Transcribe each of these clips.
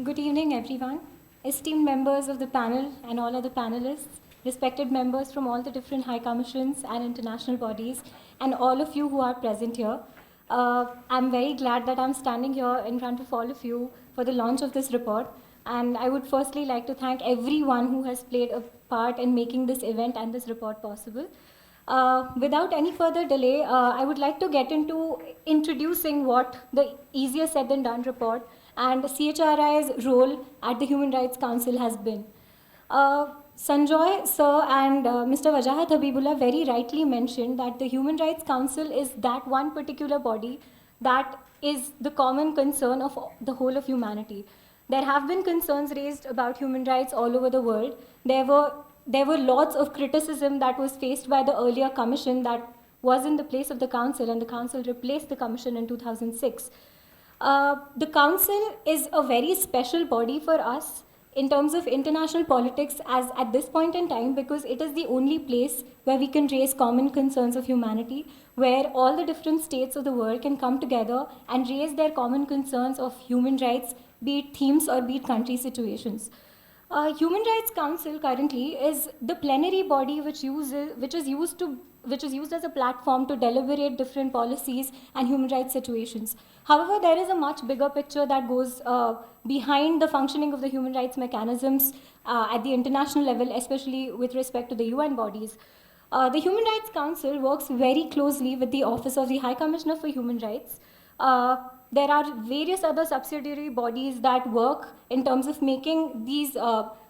Good evening, everyone. Esteemed members of the panel and all other panelists, respected members from all the different high commissions and international bodies, and all of you who are present here. I'm very glad that I'm standing here in front of all of you for the launch of this report. And I would firstly like to thank everyone who has played a part in making this event and this report possible. Without any further delay, I would like to get into introducing what the Easier Said Than Done report and CHRI's role at the Human Rights Council has been. Sanjoy sir and Mr. Wajahat Habibullah very rightly mentioned that the Human Rights Council is that one particular body that is the common concern of the whole of humanity. There have been concerns raised about human rights all over the world. There were lots of criticism that was faced by the earlier commission that was in the place of the council, and the council replaced the commission in 2006. The council is a very special body for us in terms of international politics as at this point in time, because it is the only place where we can raise common concerns of humanity, where all the different states of the world can come together and raise their common concerns of human rights, be it themes or be it country situations. Human Rights Council currently is the plenary body which is used as a platform to deliberate different policies and human rights situations. However, there is a much bigger picture that goes behind the functioning of the human rights mechanisms at the international level, especially with respect to the UN bodies. The Human Rights Council works very closely with the Office of the High Commissioner for Human Rights. There are various other subsidiary bodies that work in terms of making these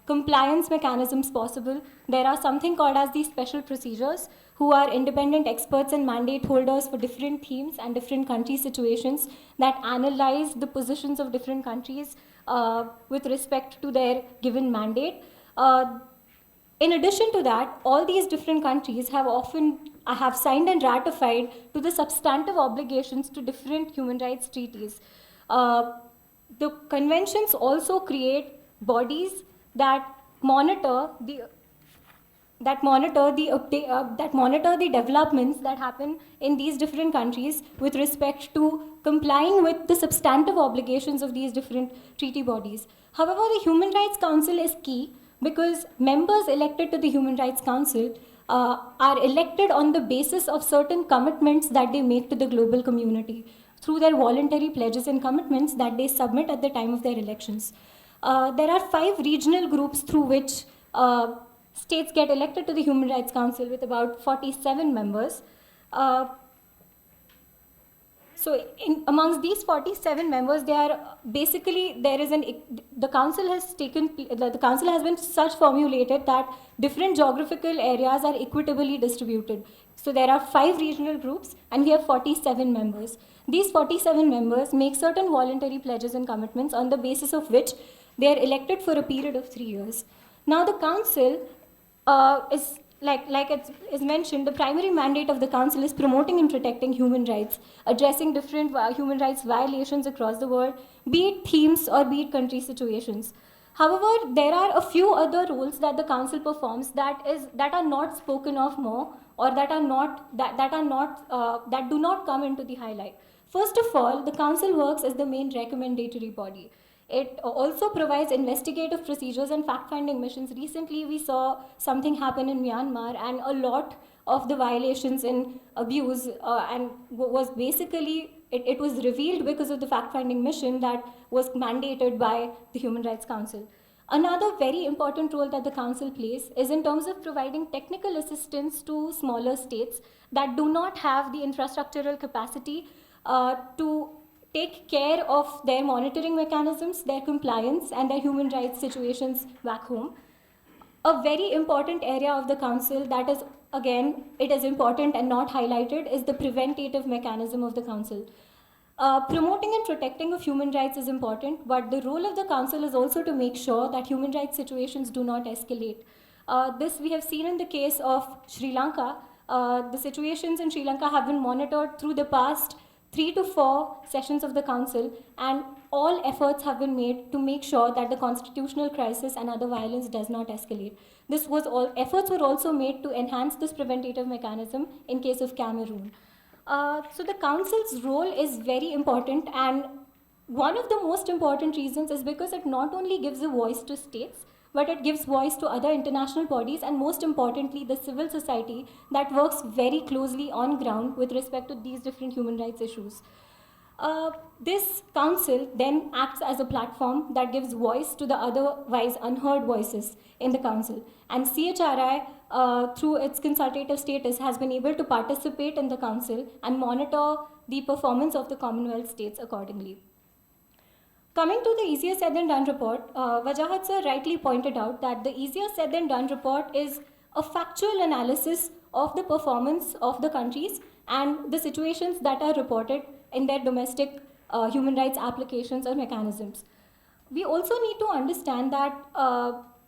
compliance mechanisms possible. There are something called as the special procedures, who are independent experts and mandate holders for different themes and different country situations that analyze the positions of different countries with respect to their given mandate. In addition to that, all these different countries have signed and ratified to the substantive obligations to different human rights treaties. The conventions also create bodies that monitor the developments that happen in these different countries with respect to complying with the substantive obligations of these different treaty bodies. However, the Human Rights Council is key because members elected to the Human Rights Council are elected on the basis of certain commitments that they make to the global community through their voluntary pledges and commitments that they submit at the time of their elections. There are 5 regional groups through which states get elected to the Human Rights Council with about 47 members. So amongst these 47 members, the council has been such formulated that different geographical areas are equitably distributed. So there are 5 regional groups and we have 47 members. These 47 members make certain voluntary pledges and commitments on the basis of which they are elected for a period of 3 years. Now the council is, like it is mentioned, the primary mandate of the council is promoting and protecting human rights, addressing different human rights violations across the world, be it themes or be it country situations. However, there are a few other roles that the council performs that are not spoken of more, or that do not come into the highlight. First of all, the council works as the main recommendatory body. It also provides investigative procedures and fact-finding missions. Recently, we saw something happen in Myanmar, and a lot of the violations and abuse and was basically, it was revealed because of the fact-finding mission that was mandated by the Human Rights Council. Another very important role that the council plays is in terms of providing technical assistance to smaller states that do not have the infrastructural capacity to take care of their monitoring mechanisms, their compliance, and their human rights situations back home. A very important area of the council that is, again, it is important and not highlighted, is the preventative mechanism of the council. Promoting and protecting of human rights is important, but the role of the council is also to make sure that human rights situations do not escalate. This we have seen in the case of Sri Lanka. The situations in Sri Lanka have been monitored through the past 3 to 4 sessions of the council, and all efforts have been made to make sure that the constitutional crisis and other violence does not escalate. Efforts were also made to enhance this preventative mechanism in case of Cameroon. So the council's role is very important, and one of the most important reasons is because it not only gives a voice to states, but it gives voice to other international bodies, and most importantly, the civil society that works very closely on ground with respect to these different human rights issues. This council then acts as a platform that gives voice to the otherwise unheard voices in the council. And CHRI, through its consultative status, has been able to participate in the council and monitor the performance of the Commonwealth states accordingly. Coming to the easier said than done report, Wajahat sir rightly pointed out that the easier said than done report is a factual analysis of the performance of the countries and the situations that are reported in their domestic human rights applications or mechanisms. We also need to understand that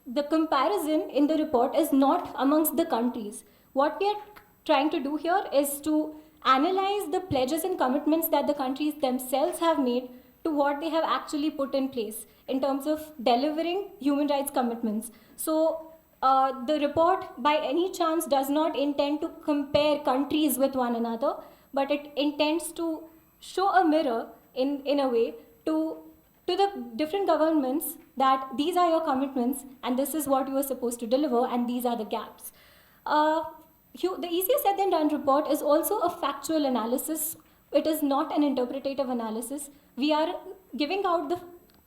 the comparison in the report is not amongst the countries. What we are trying to do here is to analyze the pledges and commitments that the countries themselves have made to what they have actually put in place in terms of delivering human rights commitments. So the report by any chance does not intend to compare countries with one another, but it intends to show a mirror in a way to the different governments that these are your commitments and this is what you are supposed to deliver and these are the gaps. The easier said than done report is also a factual analysis. It is not an interpretative analysis. We are giving out the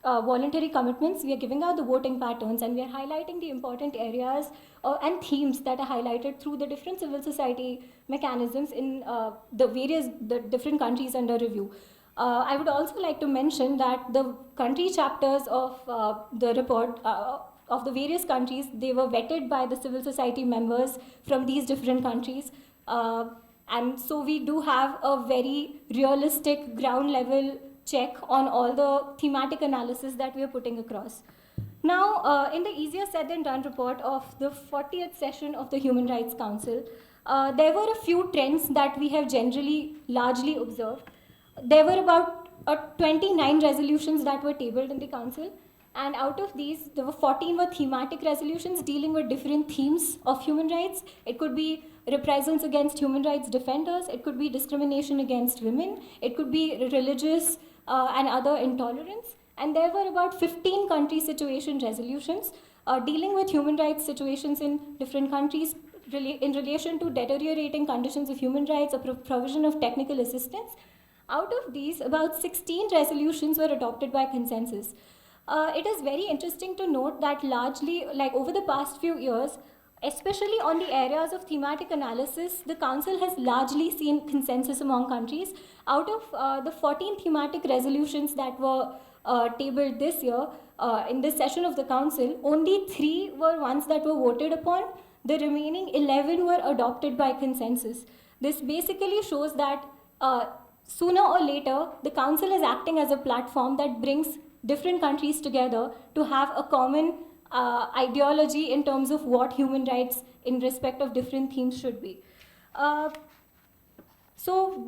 voluntary commitments, we are giving out the voting patterns, and we are highlighting the important areas and themes that are highlighted through the different civil society mechanisms in the different countries under review. I would also like to mention that the country chapters of the report of the various countries, they were vetted by the civil society members from these different countries. And so we do have a very realistic ground level check on all the thematic analysis that we are putting across. Now, in the easier said than done report of the 40th session of the Human Rights Council, there were a few trends that we have generally largely observed. There were about 29 resolutions that were tabled in the council, and out of these, there were 14 were thematic resolutions dealing with different themes of human rights. It could be reprisals against human rights defenders, it could be discrimination against women, it could be religious and other intolerance. And there were about 15 country situation resolutions dealing with human rights situations in different countries in relation to deteriorating conditions of human rights or provision of technical assistance. Out of these, about 16 resolutions were adopted by consensus. It is very interesting to note that largely, like over the past few years, especially on the areas of thematic analysis, the Council has largely seen consensus among countries. Out of the 14 thematic resolutions that were tabled this year, in this session of the Council, only 3 were ones that were voted upon. The remaining 11 were adopted by consensus. This basically shows that sooner or later, the Council is acting as a platform that brings different countries together to have a common ideology in terms of what human rights in respect of different themes should be. In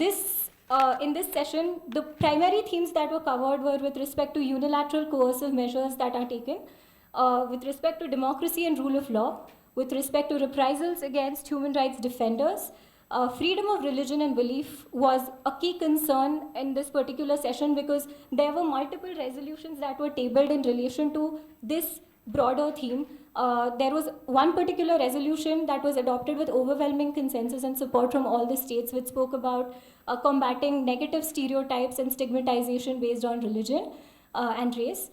this session, the primary themes that were covered were with respect to unilateral coercive measures that are taken, with respect to democracy and rule of law, with respect to reprisals against human rights defenders. Freedom of religion and belief was a key concern in this particular session because there were multiple resolutions that were tabled in relation to this broader theme. There was one particular resolution that was adopted with overwhelming consensus and support from all the states, which spoke about combating negative stereotypes and stigmatization based on religion and race.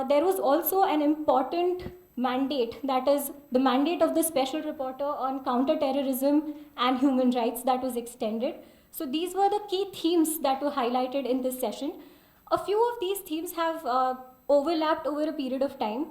There was also an important mandate, that is the mandate of the Special Reporter on Counter-Terrorism and Human Rights, that was extended. So these were the key themes that were highlighted in this session. A few of these themes have overlapped over a period of time.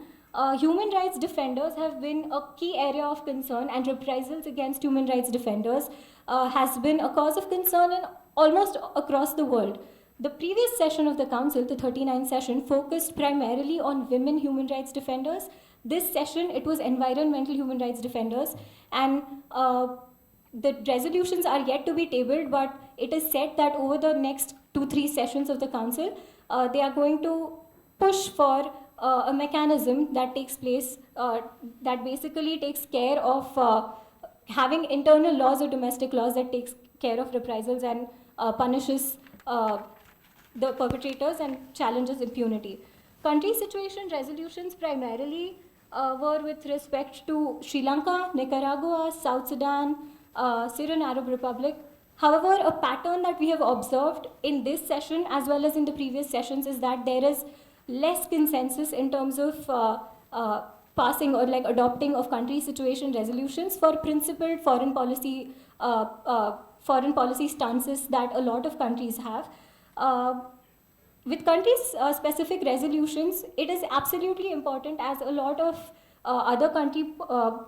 Human rights defenders have been a key area of concern, and reprisals against human rights defenders has been a cause of concern in almost across the world. The previous session of the Council, the 39th session, focused primarily on women human rights defenders. This session, it was environmental human rights defenders, and the resolutions are yet to be tabled, but it is said that over the next 2-3 sessions of the Council, they are going to push for a mechanism that takes place, that basically takes care of having internal laws or domestic laws that takes care of reprisals and punishes the perpetrators and challenges impunity. Country situation resolutions primarily were with respect to Sri Lanka, Nicaragua, South Sudan, Syrian Arab Republic. However, a pattern that we have observed in this session as well as in the previous sessions is that there is less consensus in terms of passing or like adopting of country situation resolutions for principled foreign policy stances that a lot of countries have. With country-specific resolutions, it is absolutely important, as a lot of other country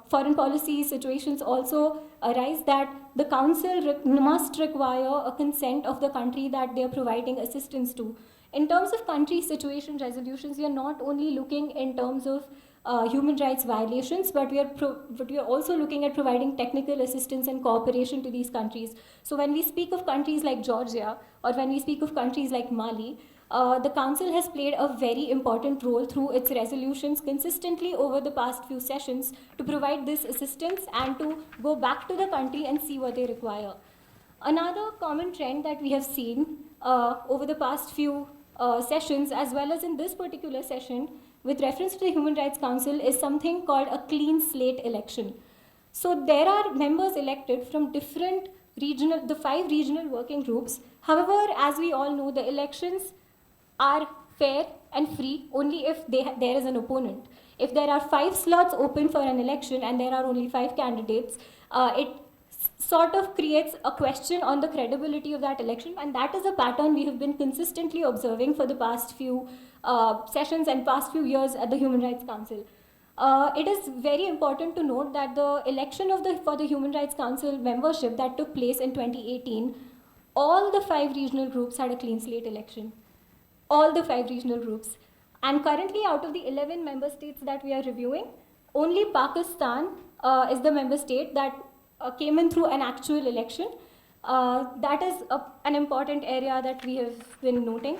foreign policy situations also arise, that the council must require a consent of the country that they are providing assistance to. In terms of country situation resolutions, we are not only looking in terms of human rights violations, but we are also looking at providing technical assistance and cooperation to these countries. So when we speak of countries like Georgia, or when we speak of countries like Mali, the Council has played a very important role through its resolutions consistently over the past few sessions to provide this assistance and to go back to the country and see what they require. Another common trend that we have seen over the past few sessions, as well as in this particular session, with reference to the Human Rights Council, is something called a clean slate election. So there are members elected from different the 5 regional working groups. However, as we all know, the elections are fair and free only if there is an opponent. If there are 5 slots open for an election and there are only 5 candidates, it sort of creates a question on the credibility of that election, and that is a pattern we have been consistently observing for the past few sessions and past few years at the Human Rights Council. It is very important to note that the election for the Human Rights Council membership that took place in 2018, all the 5 regional groups had a clean slate election. All the 5 regional groups. And currently, out of the 11 member states that we are reviewing, only Pakistan is the member state that came in through an actual election. That is an important area that we have been noting.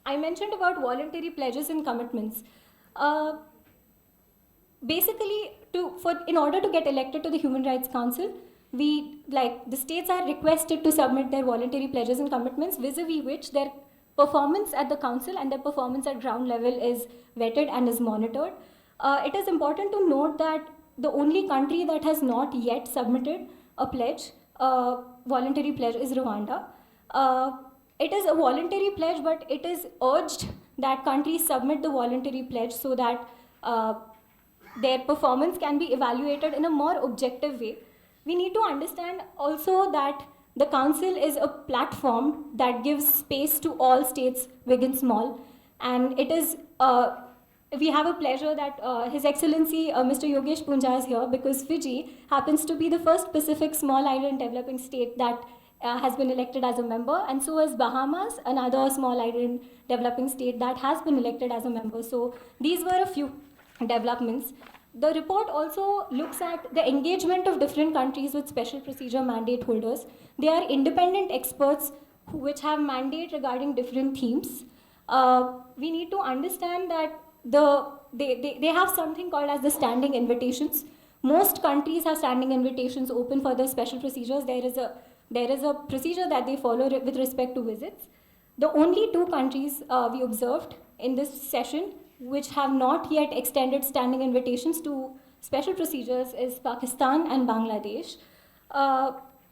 I mentioned about voluntary pledges and commitments. Basically, in order to get elected to the Human Rights Council, the states are requested to submit their voluntary pledges and commitments, vis-a-vis which their performance at the council and their performance at ground level is vetted and is monitored. It is important to note that the only country that has not yet submitted a pledge, voluntary pledge, is Rwanda. It is a voluntary pledge, but it is urged that countries submit the voluntary pledge so that their performance can be evaluated in a more objective way. We need to understand also that the Council is a platform that gives space to all states, big and small, and it is, we have a pleasure that His Excellency Mr. Yogesh Punja is here, because Fiji happens to be the first Pacific small island developing state that has been elected as a member, and so is Bahamas, another small island developing state that has been elected as a member. So these were a few developments. The report also looks at the engagement of different countries with special procedure mandate holders. They are independent experts which have mandate regarding different themes. We need to understand that they have something called as the standing invitations. Most countries have standing invitations open for the special procedures. There is a procedure that they follow with respect to visits. The only 2 countries we observed in this session which have not yet extended standing invitations to special procedures is Pakistan and Bangladesh.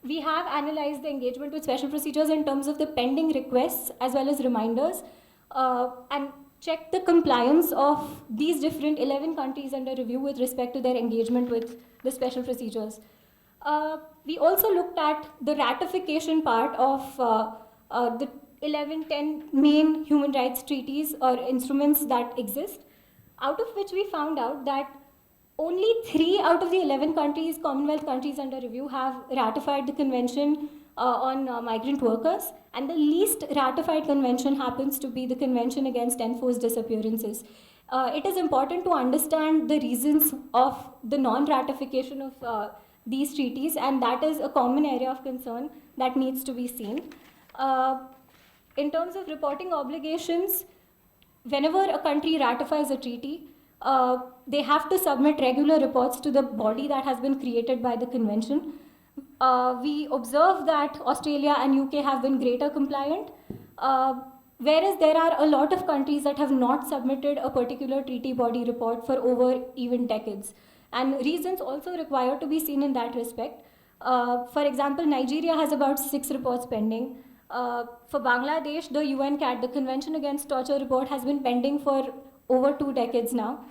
We have analyzed the engagement with special procedures in terms of the pending requests as well as reminders, and checked the compliance of these different 11 countries under review with respect to their engagement with the special procedures. We also looked at the ratification part of the 10 main human rights treaties or instruments that exist, out of which we found out that only 3 out of the 11 countries, Commonwealth countries under review, have ratified the Convention on Migrant Workers, and the least ratified convention happens to be the Convention Against Enforced Disappearances. It is important to understand the reasons of the non-ratification of these treaties, and that is a common area of concern that needs to be seen. In terms of reporting obligations, whenever a country ratifies a treaty, they have to submit regular reports to the body that has been created by the convention. We observe that Australia and UK have been greater compliant. Whereas there are a lot of countries that have not submitted a particular treaty body report for over even decades. And reasons also require to be seen in that respect. For example, Nigeria has about 6 reports pending. For Bangladesh, the UN the Convention Against Torture report, has been pending for over 2 decades now.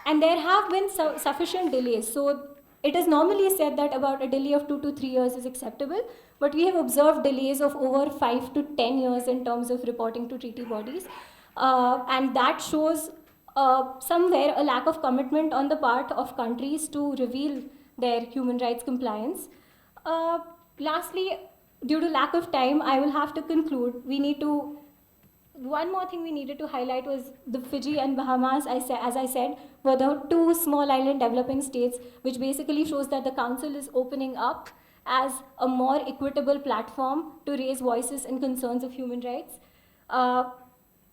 And there have been sufficient delays. So it is normally said that about a delay of 2 to 3 years is acceptable, but we have observed delays of over 5 to 10 years in terms of reporting to treaty bodies. And that shows somewhere a lack of commitment on the part of countries to reveal their human rights compliance. Lastly, due to lack of time, I will have to conclude. One more thing we needed to highlight was the Fiji and Bahamas, as I said, were the 2 small island developing states, which basically shows that the Council is opening up as a more equitable platform to raise voices and concerns of human rights.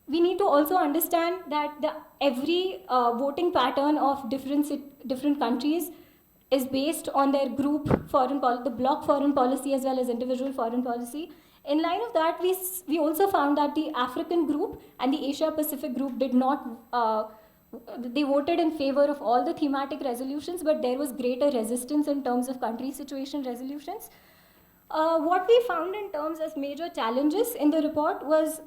We need to also understand that every voting pattern of different countries is based on their group the bloc foreign policy as well as individual foreign policy. In line of that, we also found that the African group and the Asia Pacific group did not, they voted in favor of all the thematic resolutions, but there was greater resistance in terms of country situation resolutions. What we found in terms as major challenges in the report was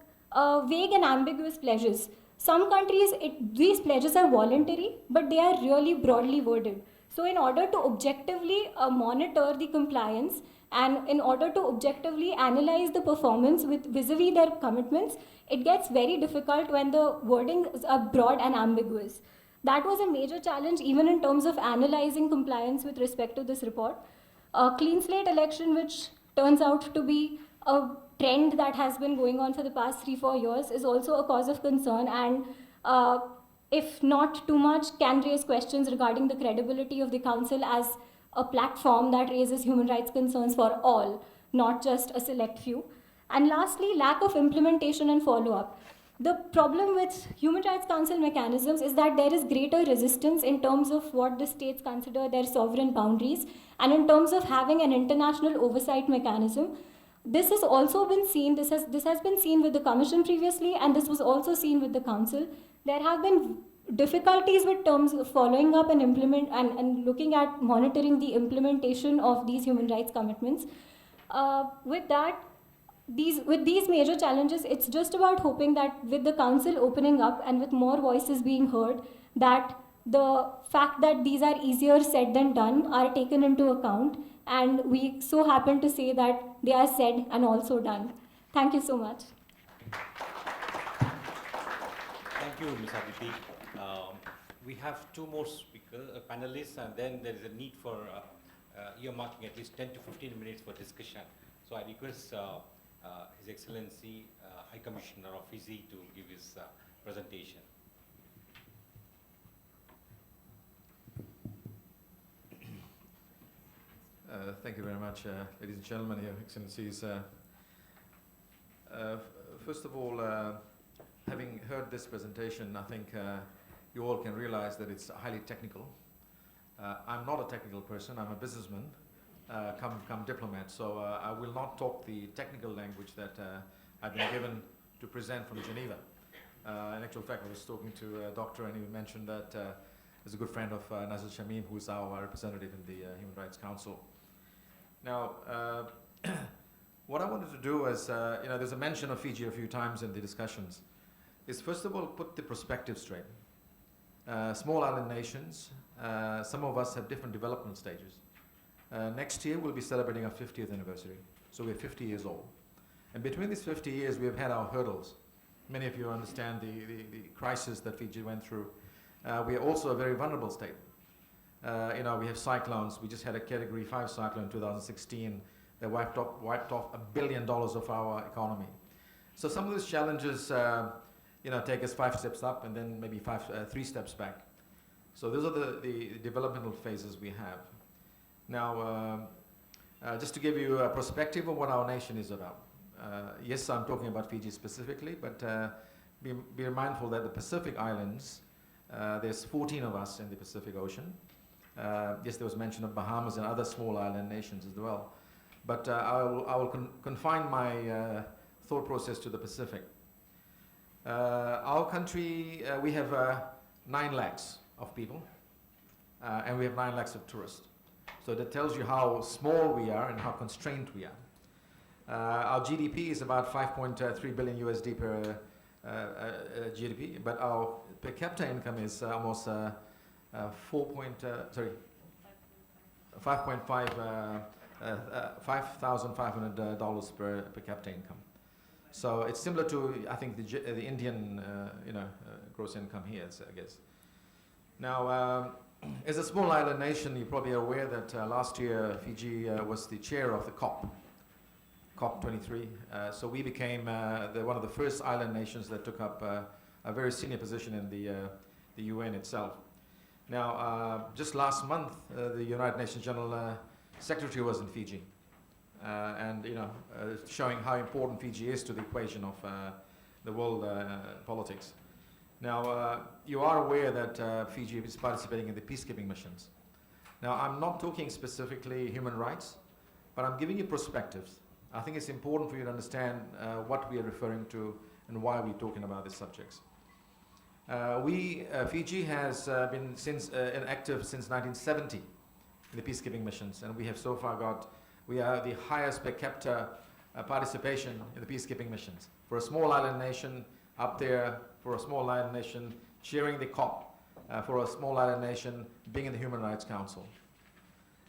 vague and ambiguous pledges. Some countries, these pledges are voluntary, but they are really broadly worded. So in order to objectively monitor the compliance and in order to objectively analyze the performance vis-a-vis their commitments, it gets very difficult when the wordings are broad and ambiguous. That was a major challenge even in terms of analyzing compliance with respect to this report. A clean slate election, which turns out to be a trend that has been going on for the past 3-4 years, is also a cause of concern, and if not too much, can raise questions regarding the credibility of the Council as a platform that raises human rights concerns for all, not just a select few. And lastly, lack of implementation and follow-up. The problem with Human Rights Council mechanisms is that there is greater resistance in terms of what the states consider their sovereign boundaries and in terms of having an international oversight mechanism. This has also been seen, this has been seen with the Commission previously, and this was also seen with the Council. There have been difficulties with terms of following up and and looking at monitoring the implementation of these human rights commitments. With these major challenges, it's just about hoping that with the Council opening up and with more voices being heard, that the fact that these are easier said than done are taken into account, and we so happen to say that they are said and also done. Thank you so much. Thank you, Ms. Aditi. We have 2 more panelists, and then there is a need for earmarking at least 10 to 15 minutes for discussion. So I request His Excellency High Commissioner of Fiji to give his presentation. Thank you very much, ladies and gentlemen, Your Excellencies. First of all, having heard this presentation, I think you all can realize that it's highly technical. I'm not a technical person, I'm a businessman, come diplomat, so I will not talk the technical language that I've been given to present from Geneva. In actual fact, I was talking to a doctor, and he mentioned that he's a good friend of Nazir Shamim, who is our representative in the Human Rights Council. Now, what I wanted to do is, there's a mention of Fiji a few times in the discussions, is first of all put the perspective straight. Small island nations, some of us have different development stages. Next year we'll be celebrating our 50th anniversary, so we're 50 years old. And between these 50 years we have had our hurdles. Many of you understand the crisis that Fiji went through. We are also a very vulnerable state. We have cyclones. We just had a Category 5 cyclone in 2016 that wiped off $1 billion of our economy. So some of these challenges take us 5 steps up and then maybe 3 steps back. So those are the developmental phases we have. Now, just to give you a perspective of what our nation is about. Yes, I'm talking about Fiji specifically, but be mindful that the Pacific Islands, there's 14 of us in the Pacific Ocean. Yes, there was mention of Bahamas and other small island nations as well. But I will confine my thought process to the Pacific. Our country, we have 9 lakhs of people, and we have 9 lakhs of tourists. So that tells you how small we are and how constrained we are. Our GDP is about 5.3 billion USD per GDP, but our per capita income is almost 5,500 dollars per capita income. So it's similar to, I think, the Indian gross income here, I guess. Now, as a small island nation, you're probably aware that last year Fiji was the chair of the COP23. So we became one of the first island nations that took up a very senior position in the UN itself. Now, just last month, the United Nations General Secretary was in Fiji, and showing how important Fiji is to the equation of the world politics. Now, you are aware that Fiji is participating in the peacekeeping missions. Now, I'm not talking specifically human rights, but I'm giving you perspectives. I think it's important for you to understand what we are referring to and why we're talking about these subjects. Fiji has been active since 1970 in the peacekeeping missions, and we have so far we are the highest per capita participation in the peacekeeping missions. For a small island nation up there, for a small island nation chairing the COP, for a small island nation being in the Human Rights Council.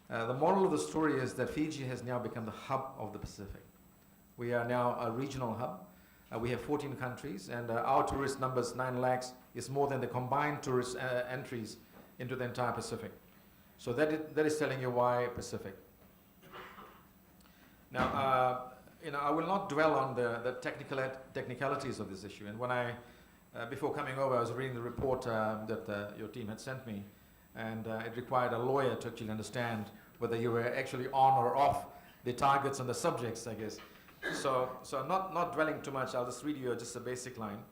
The moral of the story is that Fiji has now become the hub of the Pacific. We are now a regional hub. We have 14 countries, and our tourist numbers, 9 lakhs, is more than the combined tourist entries into the entire Pacific. So that is telling you why Pacific. Now, I will not dwell on the technicalities of this issue. And when before coming over, I was reading the report that your team had sent me, and it required a lawyer to actually understand whether you were actually on or off the targets and the subjects, I guess. So not dwelling too much, I'll just read you just a basic line.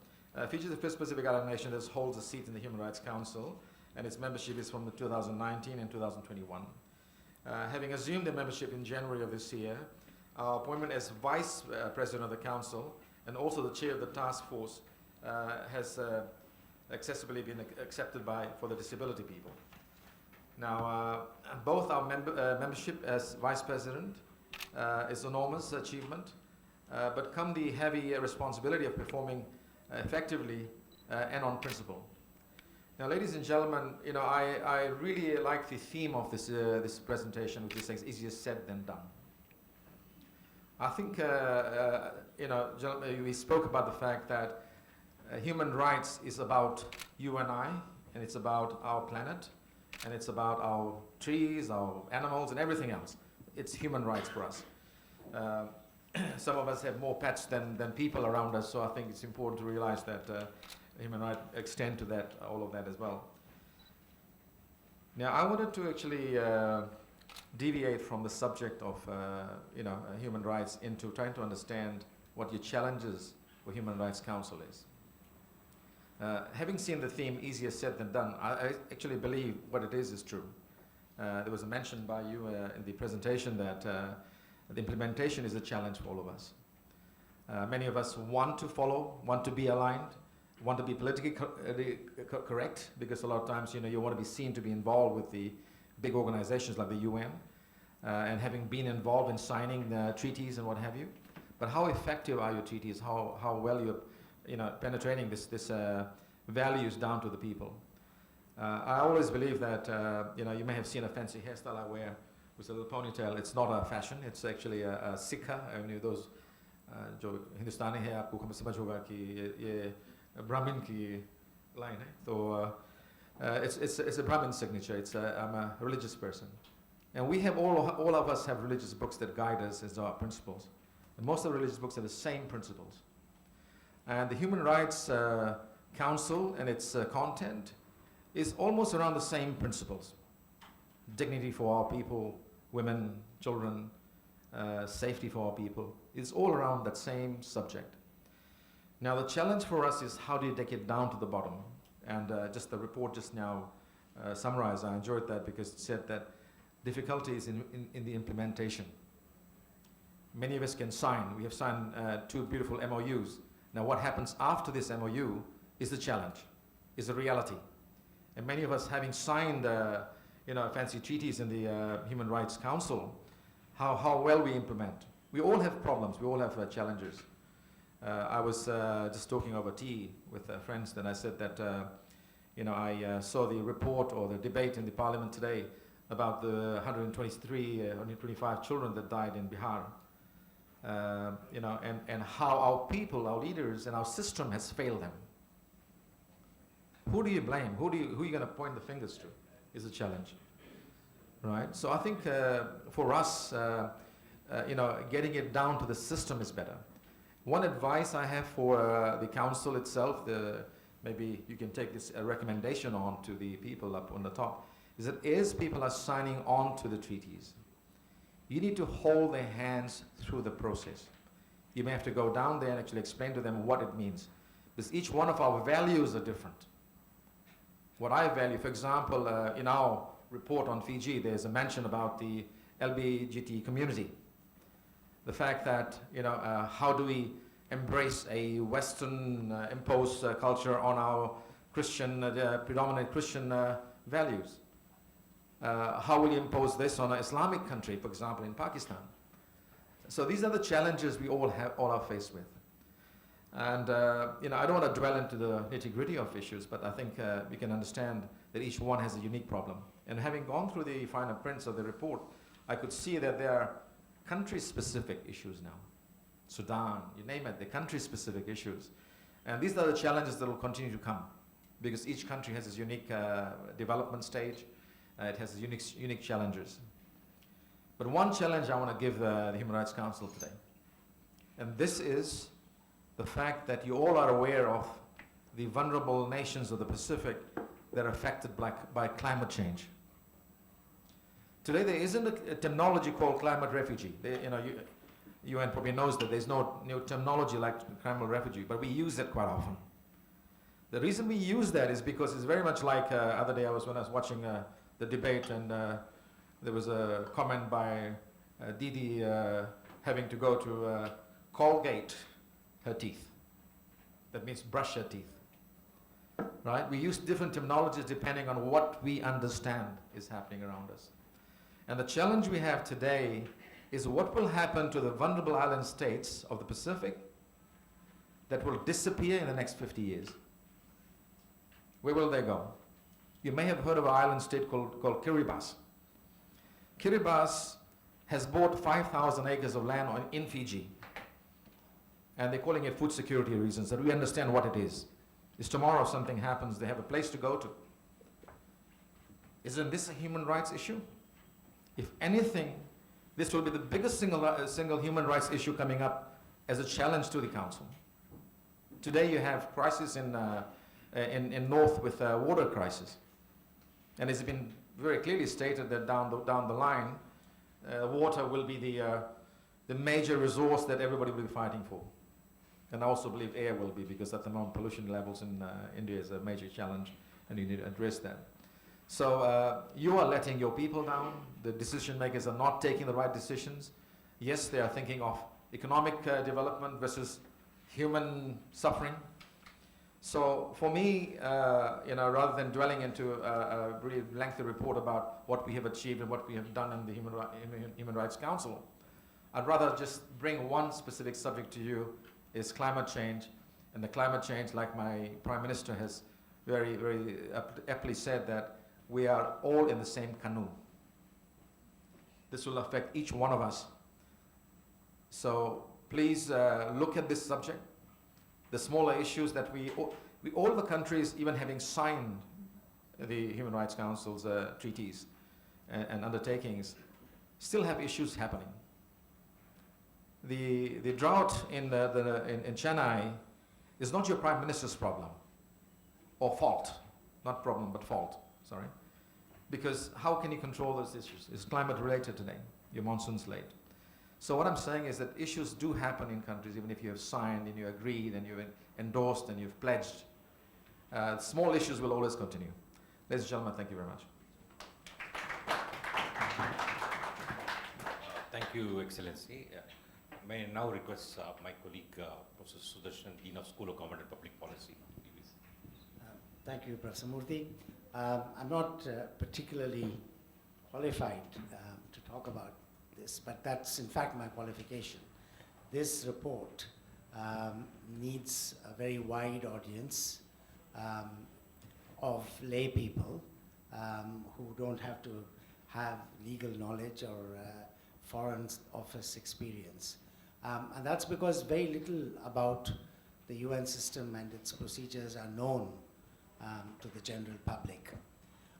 Fiji is the first Pacific Island nation that holds a seat in the Human Rights Council, and its membership is from 2019 and 2021. Having assumed the membership in January of this year, our appointment as Vice President of the Council and also the Chair of the Task Force has accessibly been accepted for the disability people. Now, both our membership as Vice President is an enormous achievement, but come the heavy responsibility of performing effectively and on principle. Now, ladies and gentlemen, I really like the theme of this presentation, which is easier said than done. I think, gentlemen, we spoke about the fact that human rights is about you and I, and it's about our planet, and it's about our trees, our animals, and everything else. It's human rights for us. Some of us have more pets than people around us, so I think it's important to realize that human rights extend to all of that as well. Now, I wanted to actually deviate from the subject of human rights into trying to understand what your challenges for Human Rights Council is. Having seen the theme easier said than done, I actually believe what it is true. There was a mention by you in the presentation that the implementation is a challenge for all of us. Many of us want to follow, want to be aligned, want to be politically correct, because a lot of times you want to be seen to be involved with the big organizations like the UN, and having been involved in signing treaties and what have you. But how effective are your treaties? How well you're penetrating this values down to the people? I always believe that you may have seen a fancy hairstyle I wear with a little ponytail. It's not a fashion. It's actually a sikha. Those जो हिंदुस्तानी है आपको समझ होगा कि ये ब्राह्मण की line है. So it's a Brahmin signature. I'm a religious person, and we have all of us have religious books that guide us as our principles. And most of the religious books have the same principles. And the Human Rights Council and its content is almost around the same principles. Dignity for our people, women, children, safety for our people. It's all around that same subject. Now the challenge for us is how do you take it down to the bottom? And just the report just now summarized, I enjoyed that because it said that difficulty is in the implementation. Many of us can sign. We have signed 2 beautiful MOUs. Now what happens after this MOU is the challenge, is the reality. And many of us, having signed fancy treaties in the Human Rights Council, how well we implement. We all have problems, we all have challenges. I was just talking over tea with friends, and I said that I saw the report or the debate in the parliament today about the 125 children that died in Bihar. And how our people, our leaders, and our system has failed them. Who do you blame? Who are you going to point the fingers to? Is a challenge, right? So I think for us, getting it down to the system is better. One advice I have for the council itself, maybe you can take this recommendation on to the people up on the top, is that as people are signing on to the treaties, you need to hold their hands through the process. You may have to go down there and actually explain to them what it means. Because each one of our values are different. What I value, for example, in our report on Fiji, there's a mention about the LGBT community. The fact that, how do we embrace a Western imposed culture on our Christian, predominant Christian values? How will you impose this on an Islamic country, for example, in Pakistan? So these are the challenges we all are faced with. And I don't want to dwell into the nitty-gritty of issues, but I think we can understand that each one has a unique problem. And having gone through the finer prints of the report, I could see that there are country-specific issues now. Sudan, you name it, the country-specific issues. And these are the challenges that will continue to come, because each country has its unique development stage. It has its unique challenges. But one challenge I want to give the Human Rights Council today, and this is the fact that you all are aware of the vulnerable nations of the Pacific that are affected by climate change. Today there isn't a terminology called climate refugee. UN probably knows that there's no new terminology like climate refugee, but we use it quite often. The reason we use that is because it's very much like other day when I was watching the debate, and there was a comment by Didi having to go to Colgate her teeth. That means brush her teeth. Right? We use different terminologies depending on what we understand is happening around us. And the challenge we have today is what will happen to the vulnerable island states of the Pacific that will disappear in the next 50 years. Where will they go? You may have heard of an island state called Kiribati. Kiribati has bought 5,000 acres of land in Fiji. And they're calling it food security reasons, that we understand what it is. Is tomorrow something happens, they have a place to go to. Isn't this a human rights issue? If anything, this will be the biggest single human rights issue coming up as a challenge to the Council. Today you have crisis in North with water crisis. And it's been very clearly stated that down the line, water will be the major resource that everybody will be fighting for. And I also believe air will be, because at the moment pollution levels in India is a major challenge, and you need to address that. So you are letting your people down. The decision makers are not taking the right decisions. Yes, they are thinking of economic development versus human suffering. So for me, rather than dwelling into a really lengthy report about what we have achieved and what we have done in the Human Rights Council, I'd rather just bring one specific subject to you, is climate change. And the climate change, like my Prime Minister has very, very aptly said, that we are all in the same canoe. This will affect each one of us. So please look at this subject. The smaller issues that all the countries, even having signed the Human Rights Council's treaties and undertakings, still have issues happening. The drought in Chennai is not your Prime Minister's problem or fault, not problem but fault, sorry. Because how can you control those issues? It's climate related today, your monsoon's late. So what I'm saying is that issues do happen in countries, even if you have signed and you agreed and you've endorsed and you've pledged. Small issues will always continue. Ladies and gentlemen, thank you very much. Thank you, Excellency. may I now request my colleague, Professor Sudarshan, Dean of School of Government and Public Policy, please. Thank you, Professor Murthy. I'm not particularly qualified to talk about this, but that's in fact my qualification. This report needs a very wide audience of lay people who don't have to have legal knowledge or foreign office experience. And that's because very little about the UN system and its procedures are known to the general public.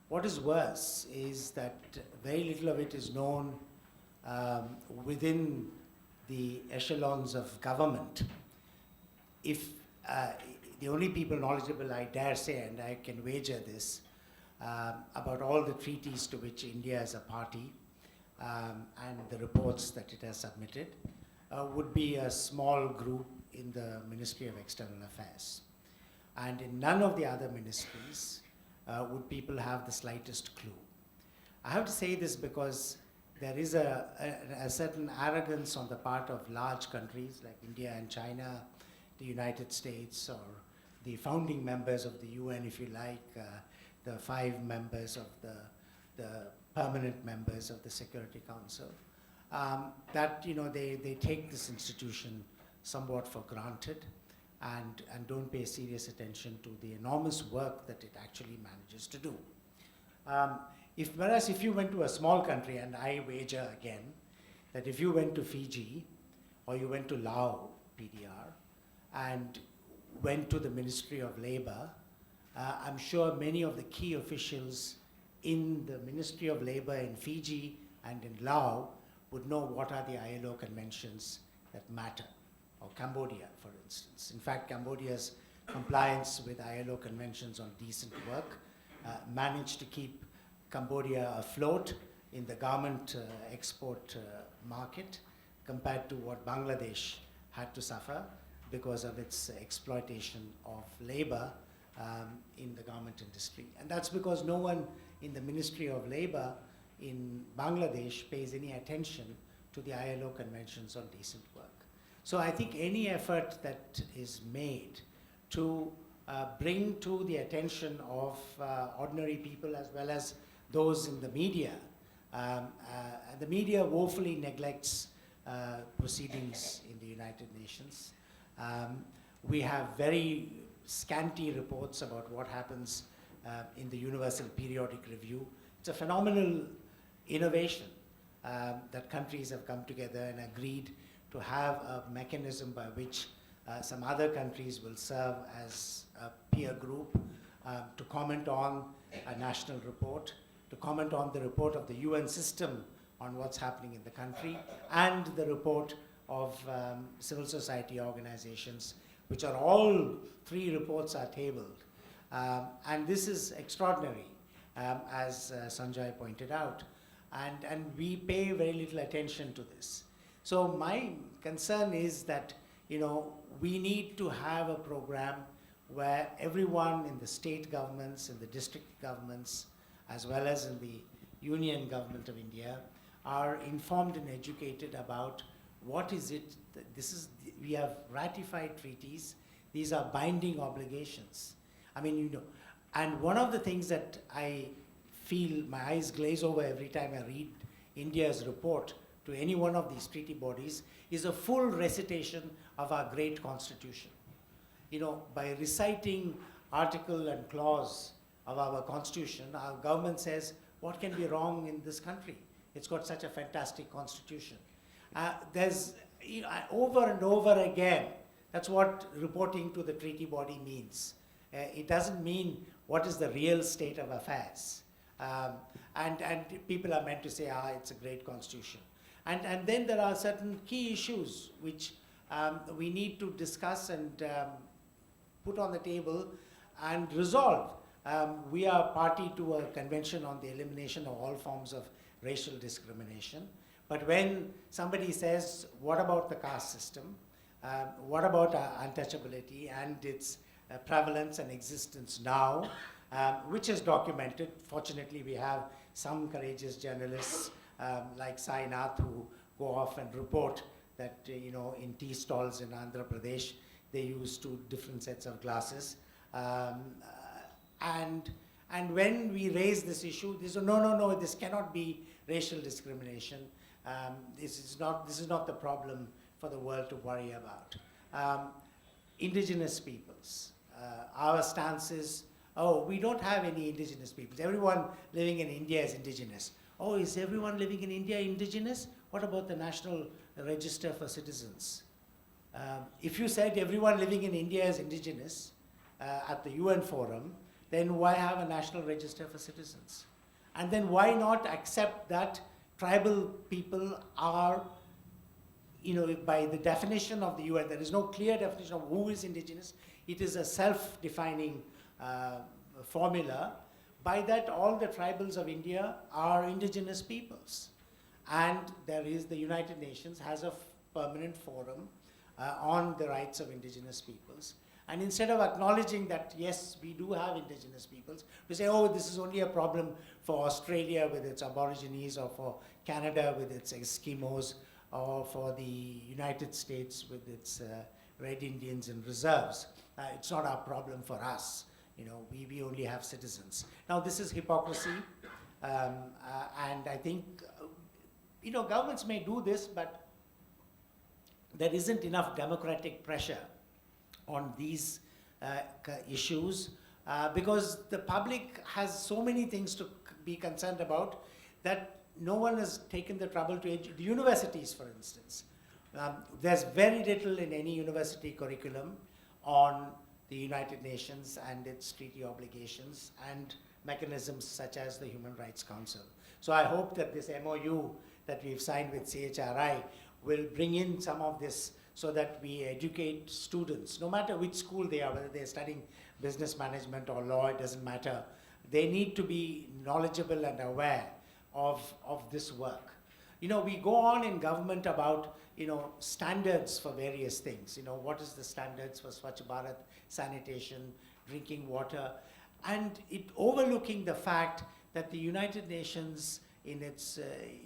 What is worse is that very little of it is known within the echelons of government. If the only people knowledgeable, I dare say, and I can wager this, about all the treaties to which India is a party and the reports that it has submitted would be a small group in the Ministry of External Affairs. And in none of the other ministries would people have the slightest clue. I have to say this because there is a certain arrogance on the part of large countries like India and China, the United States, or the founding members of the UN, if you like, the 5 members of the permanent members of the Security Council, that they take this institution somewhat for granted and don't pay serious attention to the enormous work that it actually manages to do. Whereas if you went to a small country, and I wager again, that if you went to Fiji or you went to Laos, PDR, and went to the Ministry of Labor, I'm sure many of the key officials in the Ministry of Labor in Fiji and in Laos would know what are the ILO conventions that matter, or Cambodia, for instance. In fact, Cambodia's compliance with ILO conventions on decent work managed to keep Cambodia afloat in the garment export market compared to what Bangladesh had to suffer because of its exploitation of labor in the garment industry. And that's because no one in the Ministry of Labor in Bangladesh pays any attention to the ILO conventions on decent work. So I think any effort that is made to bring to the attention of ordinary people as well as those in the media woefully neglects proceedings in the United Nations. We have very scanty reports about what happens in the Universal Periodic Review. It's a phenomenal innovation that countries have come together and agreed to have a mechanism by which some other countries will serve as a peer group to comment on a national report, to comment on the report of the UN system on what's happening in the country, and the report of civil society organizations, which are all 3 reports are tabled. And this is extraordinary, as Sanjay pointed out. And we pay very little attention to this. So my concern is that, we need to have a program where everyone in the state governments, in the district governments, as well as in the Union Government of India, are informed and educated about what is it that we have ratified treaties. These are binding obligations. I mean, and one of the things that I feel my eyes glaze over every time I read India's report to any one of these treaty bodies is a full recitation of our great constitution. By reciting article and clause of our constitution, our government says, what can be wrong in this country? It's got such a fantastic constitution. There's over and over again, that's what reporting to the treaty body means. It doesn't mean what is the real state of affairs. And people are meant to say, it's a great constitution. And then there are certain key issues which we need to discuss and put on the table and resolve. We are party to a convention on the elimination of all forms of racial discrimination. But when somebody says, what about the caste system? What about untouchability and its prevalence and existence now, which is documented. Fortunately, we have some courageous journalists like Sainath who go off and report that, in tea stalls in Andhra Pradesh, they use two different sets of glasses. And when we raise this issue, they say, no, this cannot be racial discrimination. This is not the problem for the world to worry about. Indigenous peoples. Our stance is, we don't have any indigenous peoples. Everyone living in India is indigenous. Is everyone living in India indigenous? What about the National Register for Citizens? If you said everyone living in India is indigenous at the UN forum, then why have a National Register for Citizens? And then why not accept that tribal people are, by the definition of the UN, there is no clear definition of who is indigenous. It is a self-defining formula. By that, all the tribals of India are indigenous peoples. And the United Nations has a permanent forum on the rights of indigenous peoples. And instead of acknowledging that, yes, we do have indigenous peoples, we say, this is only a problem for Australia with its Aborigines, or for Canada with its Eskimos, or for the United States with its Red Indians and reserves. It's not our problem for us. We only have citizens. Now, this is hypocrisy, and I think, governments may do this, but there isn't enough democratic pressure on these issues because the public has so many things to be concerned about that no one has taken the trouble to the universities, for instance. There's very little in any university curriculum on the United Nations and its treaty obligations and mechanisms such as the Human Rights Council. So I hope that this MOU that we've signed with CHRI will bring in some of this so that we educate students, no matter which school they are, whether they're studying business management or law, it doesn't matter. They need to be knowledgeable and aware of this work. We go on in government about, standards for various things. What is the standards for Swachh Bharat, sanitation, drinking water, and it overlooking the fact that the United Nations in its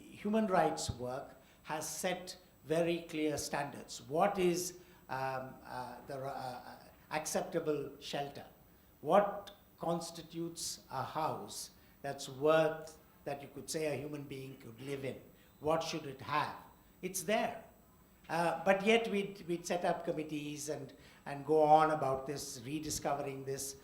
human rights work has set very clear standards. What is the acceptable shelter? What constitutes a house that's worth, that you could say a human being could live in? What should it have? It's there. But yet we'd set up committees and go on about this, rediscovering this,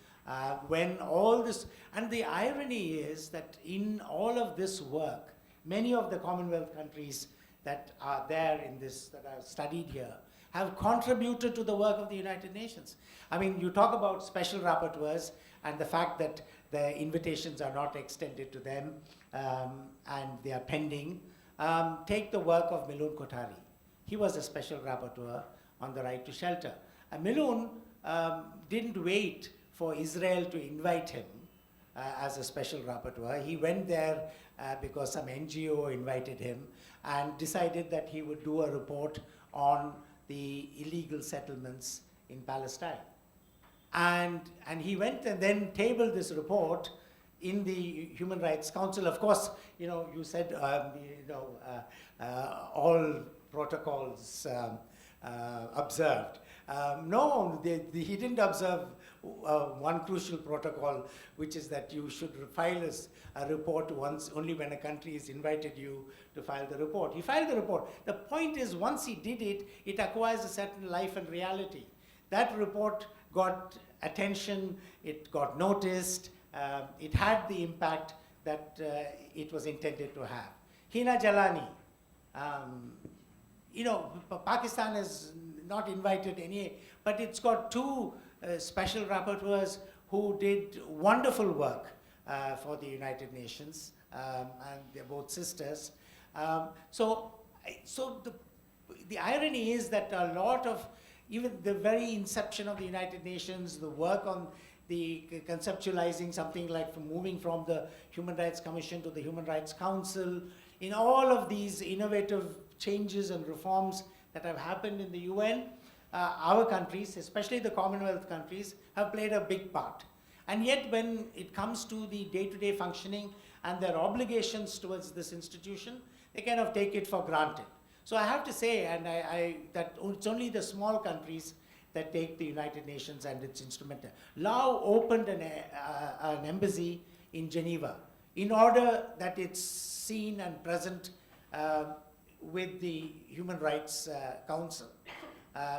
when all this, and the irony is that in all of this work, many of the Commonwealth countries that are there in this, that are studied here, have contributed to the work of the United Nations. I mean, you talk about special rapporteurs and the fact that the invitations are not extended to them and they are pending. Take the work of Milun Kothari. He was a special rapporteur on the right to shelter. And Milun didn't wait for Israel to invite him as a special rapporteur. He went there because some NGO invited him and decided that he would do a report on the illegal settlements in Palestine. And he went and then tabled this report in the Human Rights Council. Of course, you said, all protocols observed. No, he didn't observe one crucial protocol, which is that you should file a report only when a country has invited you to file the report. He filed the report. The point is, once he did it, it acquires a certain life and reality. That report got attention, it got noticed, it had the impact that it was intended to have. Hina Jalani, Pakistan has not invited any, but it's got two special rapporteurs who did wonderful work for the United Nations, and they're both sisters. So the irony is that a lot of, even the very inception of the United Nations, the work on the conceptualizing something like moving from the Human Rights Commission to the Human Rights Council, in all of these innovative changes and reforms that have happened in the UN, our countries, especially the Commonwealth countries, have played a big part. And yet when it comes to the day-to-day functioning and their obligations towards this institution, they kind of take it for granted. So I have to say, and that it's only the small countries that take the United Nations and its instrument. Laos opened an embassy in Geneva in order that it's seen and present with the Human Rights Council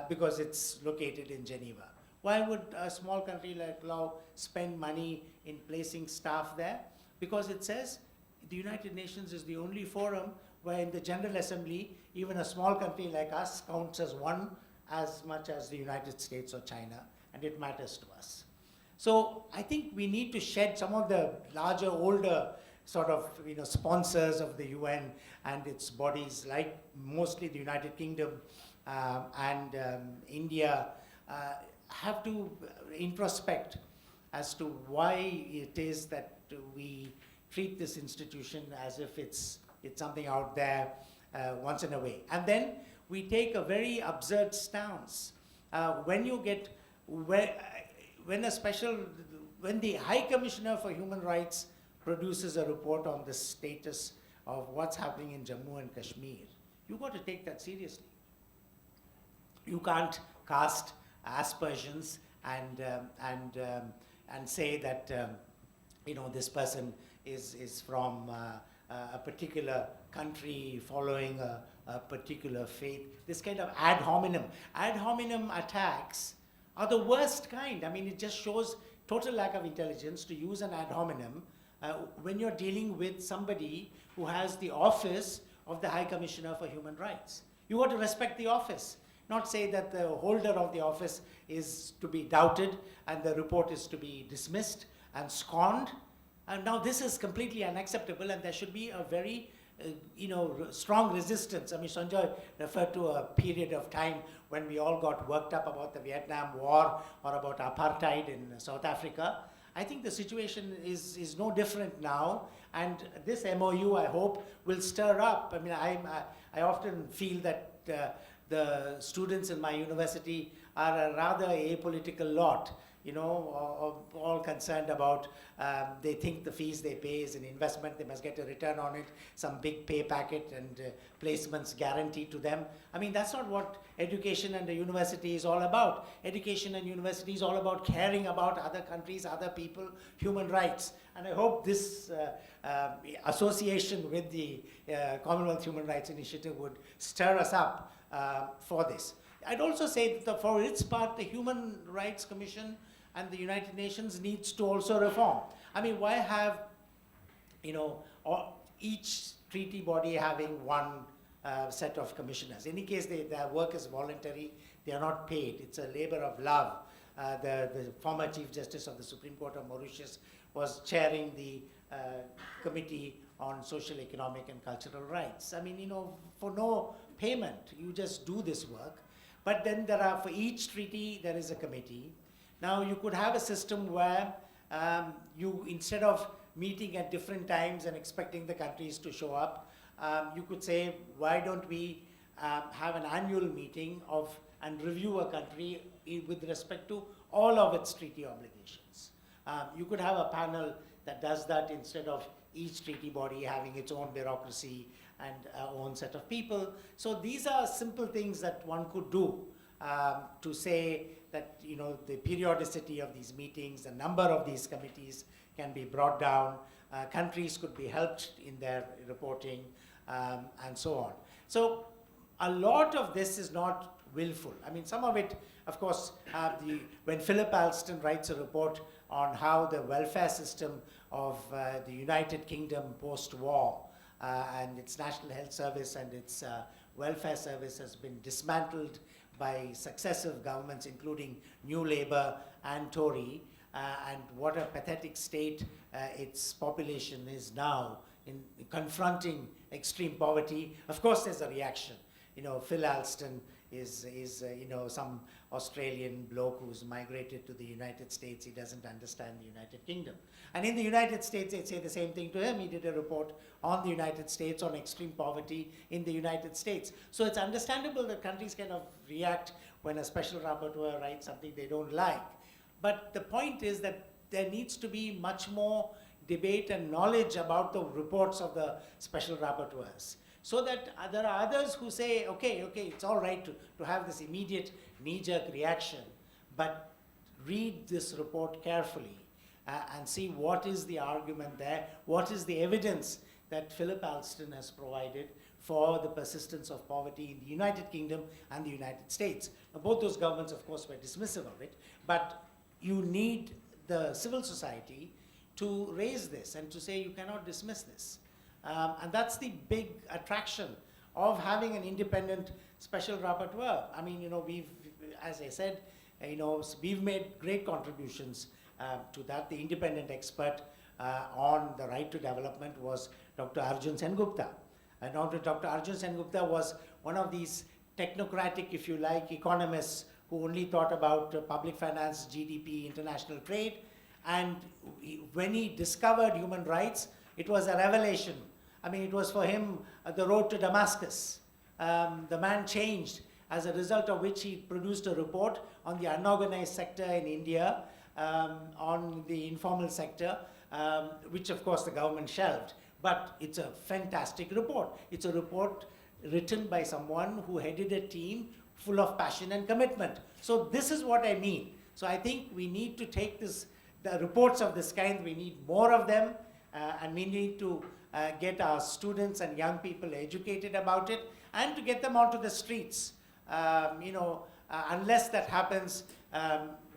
because it's located in Geneva. Why would a small country like Laos spend money in placing staff there? Because it says the United Nations is the only forum where in the General Assembly, even a small country like us counts as one as much as the United States or China, and it matters to us. So I think we need to shed some of the larger, older sort of sponsors of the UN and its bodies, like mostly the United Kingdom and India, have to introspect as to why it is that we treat this institution as if it's something out there once in a way. And then we take a very absurd stance. When the High Commissioner for Human Rights produces a report on the status of what's happening in Jammu and Kashmir, you've got to take that seriously. You can't cast aspersions and say that this person is from a particular country following a particular faith. This kind of ad hominem attacks are the worst kind. I mean, it just shows total lack of intelligence to use an ad hominem when you're dealing with somebody who has the office of the High Commissioner for Human Rights. You ought to respect the office, not say that the holder of the office is to be doubted and the report is to be dismissed and scorned. And now this is completely unacceptable, and there should be a very strong resistance. I mean, Sanjay referred to a period of time when we all got worked up about the Vietnam War or about apartheid in South Africa. I think the situation is no different now, and this MOU, I hope, will stir up. I mean, I often feel that the students in my university are a rather apolitical lot, all concerned about, they think the fees they pay is an investment, they must get a return on it, some big pay packet and placements guaranteed to them. I mean, that's not what education and the university is all about. Education and university is all about caring about other countries, other people, human rights. And I hope this association with the Commonwealth Human Rights Initiative would stir us up for this. I'd also say that for its part, the Human Rights Commission and the United Nations needs to also reform. I mean, why have, each treaty body having one set of commissioners? In any case, their work is voluntary. They are not paid. It's a labor of love. The former Chief Justice of the Supreme Court of Mauritius was chairing the Committee on Social, Economic and Cultural Rights. I mean, for no payment, you just do this work. But then for each treaty, there is a committee. Now, you could have a system where you, instead of meeting at different times and expecting the countries to show up, you could say, why don't we have an annual meeting and review a country with respect to all of its treaty obligations. You could have a panel that does that instead of each treaty body having its own bureaucracy and own set of people. So these are simple things that one could do to say that the periodicity of these meetings, the number of these committees can be brought down, countries could be helped in their reporting, and so on. So a lot of this is not willful. I mean, some of it, of course, when Philip Alston writes a report on how the welfare system of the United Kingdom post-war and its National Health Service and its welfare service has been dismantled by successive governments, including New Labour and Tory, and what a pathetic state its population is now in confronting extreme poverty. Of course, there's a reaction. Phil Alston is some Australian bloke who's migrated to the United States. He doesn't understand the United Kingdom. And in the United States, they'd say the same thing to him. He did a report on the United States, on extreme poverty in the United States. So it's understandable that countries kind of react when a special rapporteur writes something they don't like. But the point is that there needs to be much more debate and knowledge about the reports of the special rapporteurs. so that there are others who say, okay, it's all right to have this immediate knee-jerk reaction, but read this report carefully and see what is the argument there, what is the evidence that Philip Alston has provided for the persistence of poverty in the United Kingdom and the United States. Now, both those governments, of course, were dismissive of it, but you need the civil society to raise this and to say you cannot dismiss this. And that's the big attraction of having an independent special rapporteur. I mean, you know, as I said, you know, we've made great contributions to that. The independent expert on the right to development was Dr. Arjun Sengupta. And Dr. Arjun Sengupta was one of these technocratic, if you like, economists who only thought about public finance, GDP, international trade. And when he discovered human rights, it was a revelation. I mean, it was for him the road to Damascus. The man changed, as a result of which he produced a report on the unorganized sector in India, on the informal sector, which of course the government shelved. But it's a fantastic report. It's a report written by someone who headed a team full of passion and commitment. So this is what I mean. So I think we need to take the reports of this kind, we need more of them, and we need to get our students and young people educated about it, and to get them onto the streets. You know, unless that happens,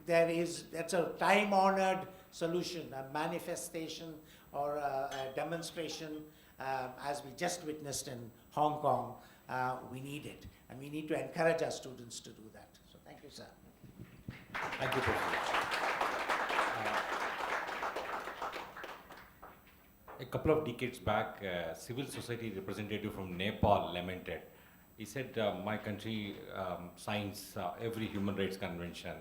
that's a time-honored solution, a manifestation or a demonstration, as we just witnessed in Hong Kong. We need it, and we need to encourage our students to do that. So thank you, sir. Thank you, Professor. A couple of decades back, a civil society representative from Nepal lamented. He said, my country signs every human rights convention,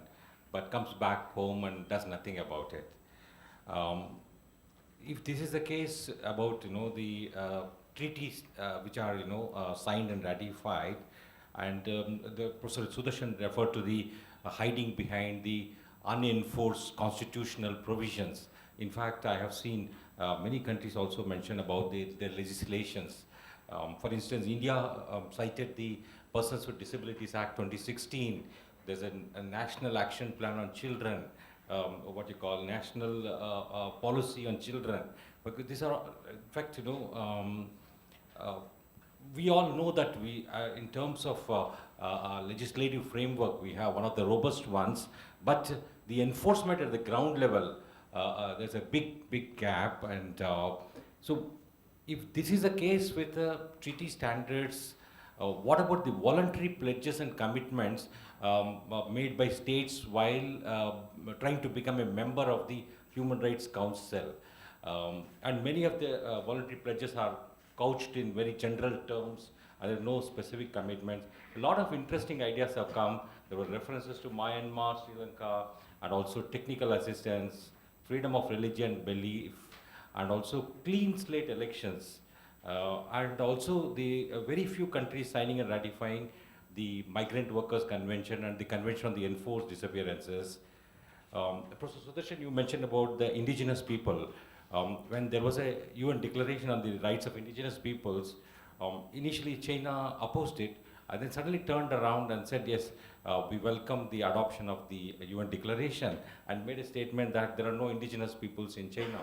but comes back home and does nothing about it. If this is the case about, you know, the treaties which are, you know, signed and ratified, and the Professor Sudarshan referred to the hiding behind the unenforced constitutional provisions. In fact, I have seen many countries also mention about their legislations. For instance, India cited the Persons with Disabilities Act 2016. There's a national action plan on children, what you call national policy on children. Because these are, in fact, you know, we all know that we, in terms of legislative framework, we have one of the robust ones, but the enforcement at the ground level, there's a big gap. And so if this is the case with treaty standards, what about the voluntary pledges and commitments made by states while trying to become a member of the Human Rights Council? And many of the voluntary pledges are couched in very general terms, and there are no specific commitments. A lot of interesting ideas have come. There were references to Myanmar, Sri Lanka, and also technical assistance, freedom of religion, belief, and also clean slate elections. And also the very few countries signing and ratifying the Migrant Workers Convention and the Convention on the Enforced Disappearances. Professor Sudarshan, you mentioned about the indigenous people. When there was a UN declaration on the rights of indigenous peoples, initially China opposed it, and then suddenly turned around and said, yes, we welcome the adoption of the UN declaration, and made a statement that there are no indigenous peoples in China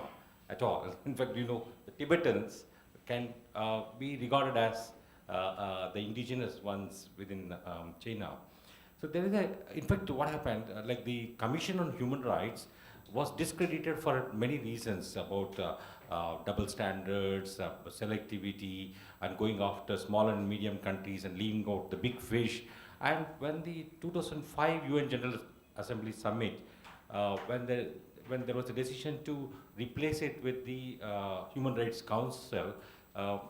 at all. In fact, you know, the Tibetans can be regarded as the indigenous ones within China. So there is in fact, what happened, like the Commission on Human Rights was discredited for many reasons about double standards, selectivity, and going after small and medium countries and leaving out the big fish. And when the 2005 UN General Assembly Summit, when there was a decision to replace it with the Human Rights Council,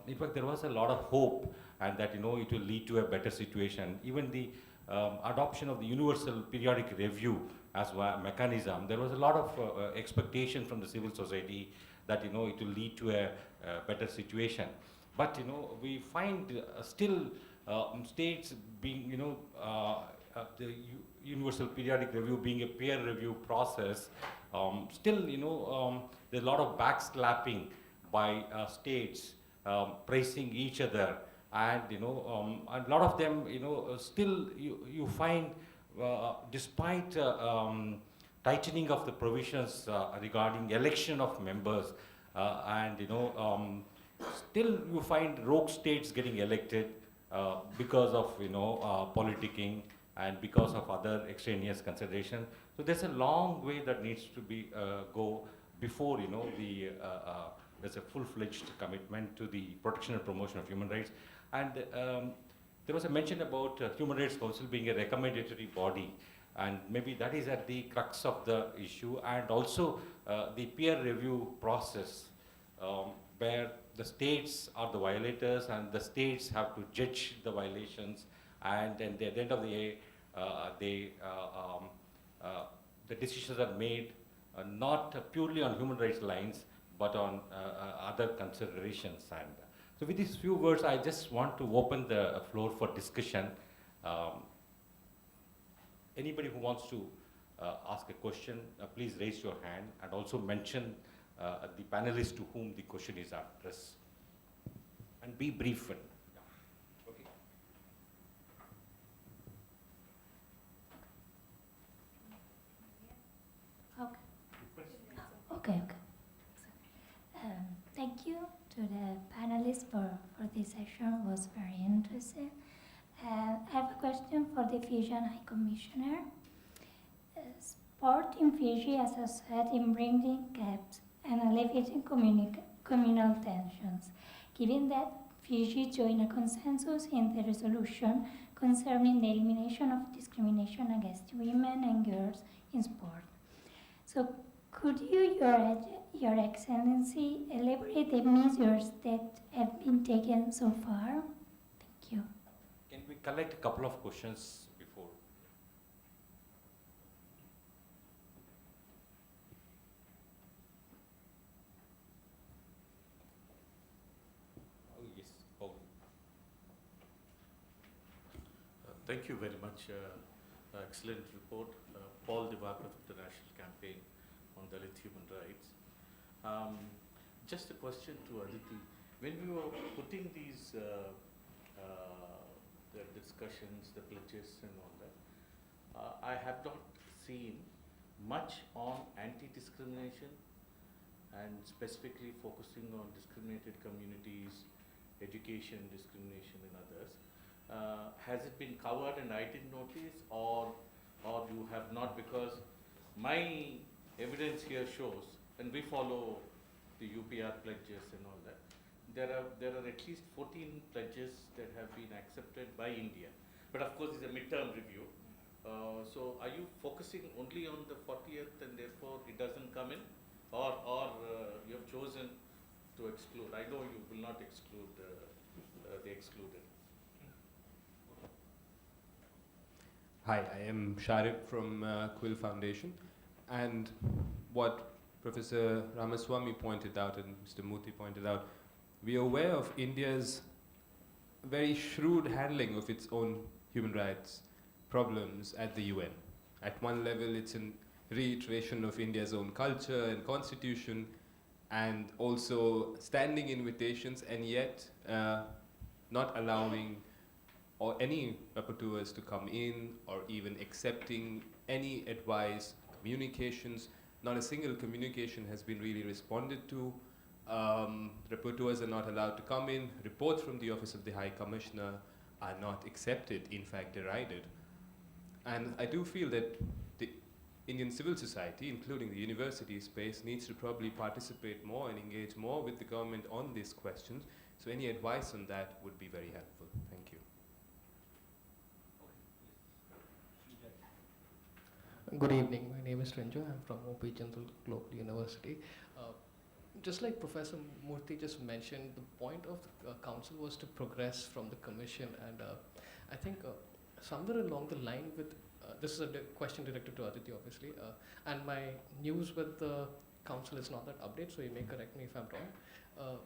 in fact, there was a lot of hope, and that, you know, it will lead to a better situation. Even the adoption of the Universal Periodic Review as a mechanism, there was a lot of expectation from the civil society that, you know, it will lead to a better situation. But, you know, we find still states being, you know, the Universal Periodic Review being a peer review process, still, you know, there's a lot of backslapping by states, praising each other, and a lot of them, still you find, despite tightening of the provisions regarding election of members, and still you find rogue states getting elected because of politicking and because of other extraneous consideration. So there's a long way that needs to be go before there's a full-fledged commitment to the protection and promotion of human rights. And there was a mention about Human Rights Council being a recommendatory body, and maybe that is at the crux of the issue, and also the peer review process, where the states are the violators and the states have to judge the violations, and at the end of the day, the decisions are made not purely on human rights lines, but on other considerations. And so with these few words, I just want to open the floor for discussion. Anybody who wants to ask a question, please raise your hand, and also mention the panelists to whom the question is addressed. And be brief. And, yeah. Okay. Okay. Thank you to the panelists for this session. It was very interesting. I have a question for the Fijian High Commissioner. Sport in Fiji has assisted in bringing gaps and alleviating communal tensions. Given that Fiji joined a consensus in the resolution concerning the elimination of discrimination against women and girls in sport. So could you, Your Excellency, elaborate the measures that have been taken so far? Thank you. Can we collect a couple of questions before? Oh, yes. Oh. Thank you very much. Excellent report. Paul Divakar of the National Campaign on Dalit Human Rights. Just a question to Aditi. When we were putting these the discussions, the pledges and all that, I have not seen much on anti-discrimination and specifically focusing on discriminated communities, education, discrimination and others. Has it been covered and I didn't notice, or you have not? Because my evidence here shows, and we follow the UPR pledges and all that, there are at least 14 pledges that have been accepted by India. But of course, it's a midterm review. So are you focusing only on the 40th and therefore it doesn't come in? Or you have chosen to exclude? I know you will not exclude the excluded. Hi, I am Sharif from Quill Foundation, and what Professor Ramaswamy pointed out and Mr. Murthy pointed out, we are aware of India's very shrewd handling of its own human rights problems at the UN. At one level, it's a reiteration of India's own culture and constitution, and also standing invitations, and yet not allowing or any rapporteurs to come in, or even accepting any advice, communications. Not a single communication has been really responded to. Rapporteurs are not allowed to come in. Reports from the Office of the High Commissioner are not accepted, in fact derided. And I do feel that the Indian civil society, including the university space, needs to probably participate more and engage more with the government on these questions. So any advice on that would be very helpful. Thank you. Good evening. My name is Renjo. I'm from OP Jindal Global University. Just like Professor Murthy just mentioned, the point of the council was to progress from the commission, and I think somewhere along the line with, this is a question directed to Aditi obviously, and my news with the council is not that update, so you may correct me if I'm wrong.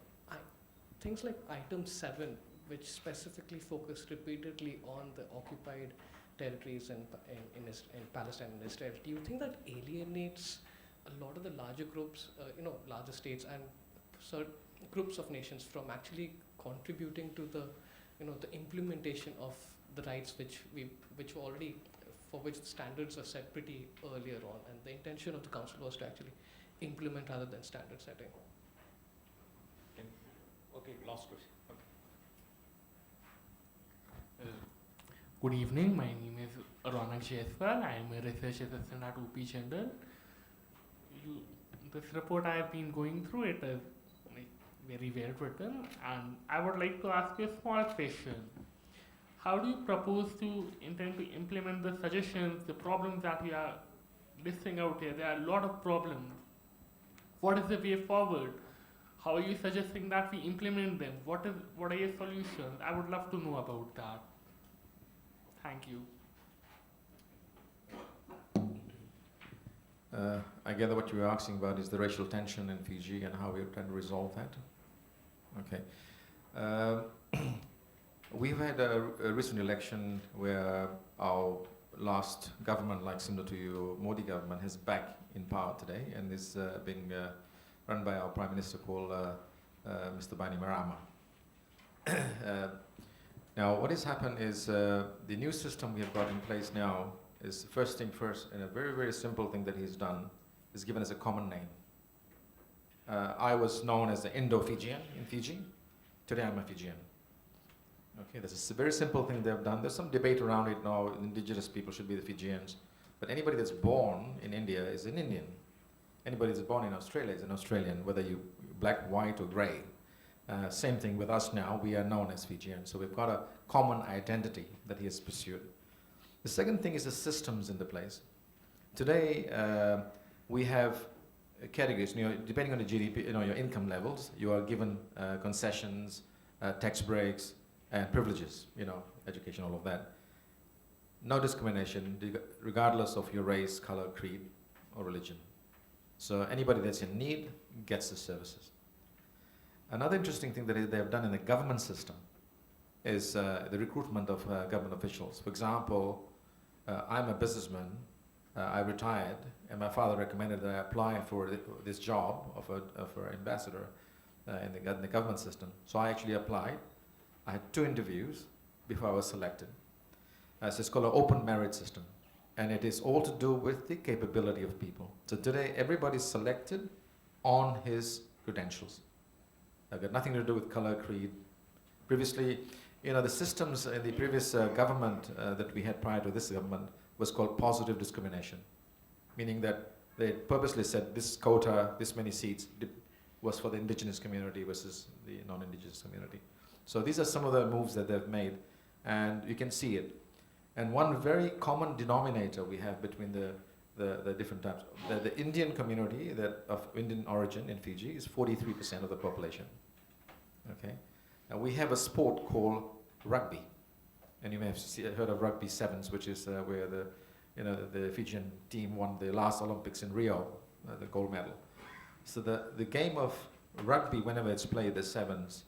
Things like item 7, which specifically focused repeatedly on the occupied territories in Palestine and Israel, do you think that alienates a lot of the larger groups, larger states and certain groups of nations from actually contributing to the, the implementation of the rights which were already, for which the standards are set pretty earlier on, and the intention of the council was to actually implement rather than standard setting. Okay, last question. Okay. Good evening, my name is Ronak Jaiswal. I am a research assistant at OP General. This report I have been going through, it is like very well written, and I would like to ask you a small question. How do you propose to intend to implement the suggestions, the problems that we are listing out here? There are a lot of problems. What is the way forward? How are you suggesting that we implement them? What are your solutions? I would love to know about that. Thank you. I gather what you were asking about is the racial tension in Fiji and how we're trying to resolve that. Okay. We've had a recent election where our last government, like similar to your Modi government, is back in power today and is being run by our Prime Minister called Mr. Bainimarama. Now, what has happened is the new system we have got in place now is, first thing first, and a very, very simple thing that he's done is given us a common name. I was known as the Indo-Fijian in Fiji. Today I'm a Fijian. Okay, that's a very simple thing they've done. There's some debate around it now. Indigenous people should be the Fijians. But anybody that's born in India is an Indian. Anybody that's born in Australia is an Australian, whether you black, white, or grey. Same thing with us now. We are known as Fijians. So we've got a common identity that he has pursued. The second thing is the systems in the place. Today, we have categories. Depending on the GDP, your income levels, you are given concessions, tax breaks, and privileges, education, all of that. No discrimination, regardless of your race, color, creed, or religion. So anybody that's in need gets the services. Another interesting thing that they have done in the government system is the recruitment of government officials. For example, I'm a businessman, I retired, and my father recommended that I apply for this job of an ambassador in the government system. So I actually applied. I had 2 interviews before I was selected. So it's called an open merit system. And it is all to do with the capability of people. So today, everybody's selected on his credentials. I've got nothing to do with color, creed. Previously, the systems in the previous government that we had prior to this government was called positive discrimination, meaning that they purposely said this quota, this many seats, was for the indigenous community versus the non-indigenous community. So these are some of the moves that they've made, and you can see it. And one very common denominator we have between the different types, the Indian community of Indian origin in Fiji is 43% of the population. Okay, and we have a sport called rugby, and you may have heard of rugby sevens, which is where the Fijian team won the last Olympics in Rio, the gold medal. So the game of rugby, whenever it's played, the sevens,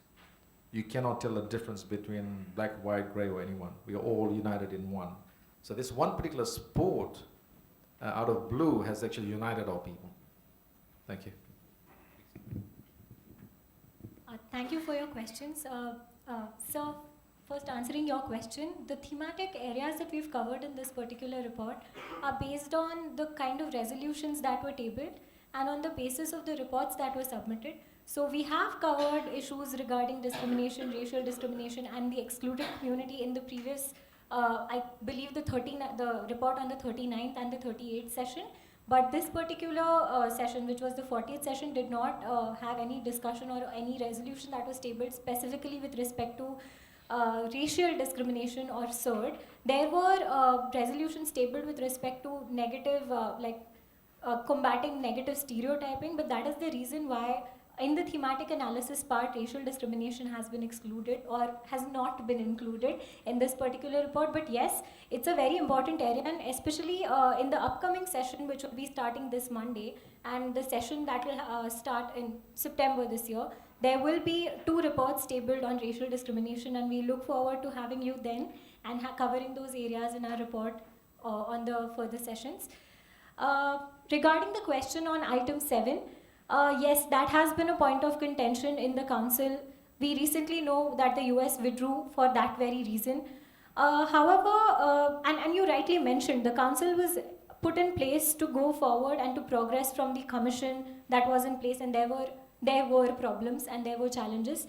you cannot tell the difference between black, white, grey, or anyone. We are all united in one. So this one particular sport out of blue has actually united our people. Thank you. Thank you for your questions. So, first answering your question, the thematic areas that we've covered in this particular report are based on the kind of resolutions that were tabled and on the basis of the reports that were submitted. So we have covered issues regarding discrimination, racial discrimination, and the excluded community in the previous, I believe the report on the 39th and the 38th session. But this particular session, which was the 40th session, did not have any discussion or any resolution that was tabled specifically with respect to racial discrimination or CHRI. There were resolutions tabled with respect to negative, combating negative stereotyping, but that is the reason why in the thematic analysis part, racial discrimination has been excluded or has not been included in this particular report. But yes, it's a very important area, and especially in the upcoming session, which will be starting this Monday, and the session that will start in September this year, there will be 2 reports tabled on racial discrimination, and we look forward to having you then and covering those areas in our report on the further sessions. Regarding the question on item 7, yes, that has been a point of contention in the council We recently know that the US withdrew for that very reason. However, and you rightly mentioned, the council was put in place to go forward and to progress from the commission that was in place, and there were problems and there were challenges.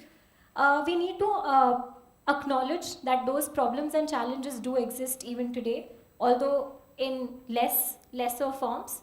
We need to acknowledge that those problems and challenges do exist even today, although in lesser forms.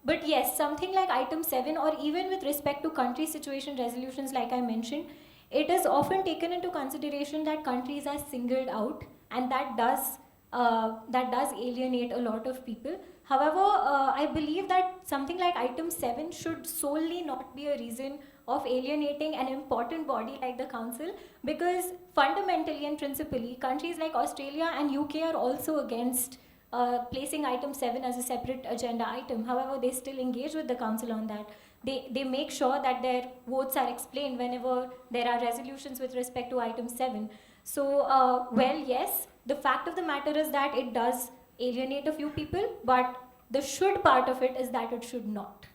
But yes, something like item 7, or even with respect to country situation resolutions, like I mentioned, it is often taken into consideration that countries are singled out, and that does alienate a lot of people. However, I believe that something like item 7 should solely not be a reason of alienating an important body like the council, because fundamentally and principally, countries like Australia and UK are also against placing item 7 as a separate agenda item. However, they still engage with the council on that. They make sure that their votes are explained whenever there are resolutions with respect to item 7. So, well, yes, the fact of the matter is that it does alienate a few people, but the should part of it is that it should not.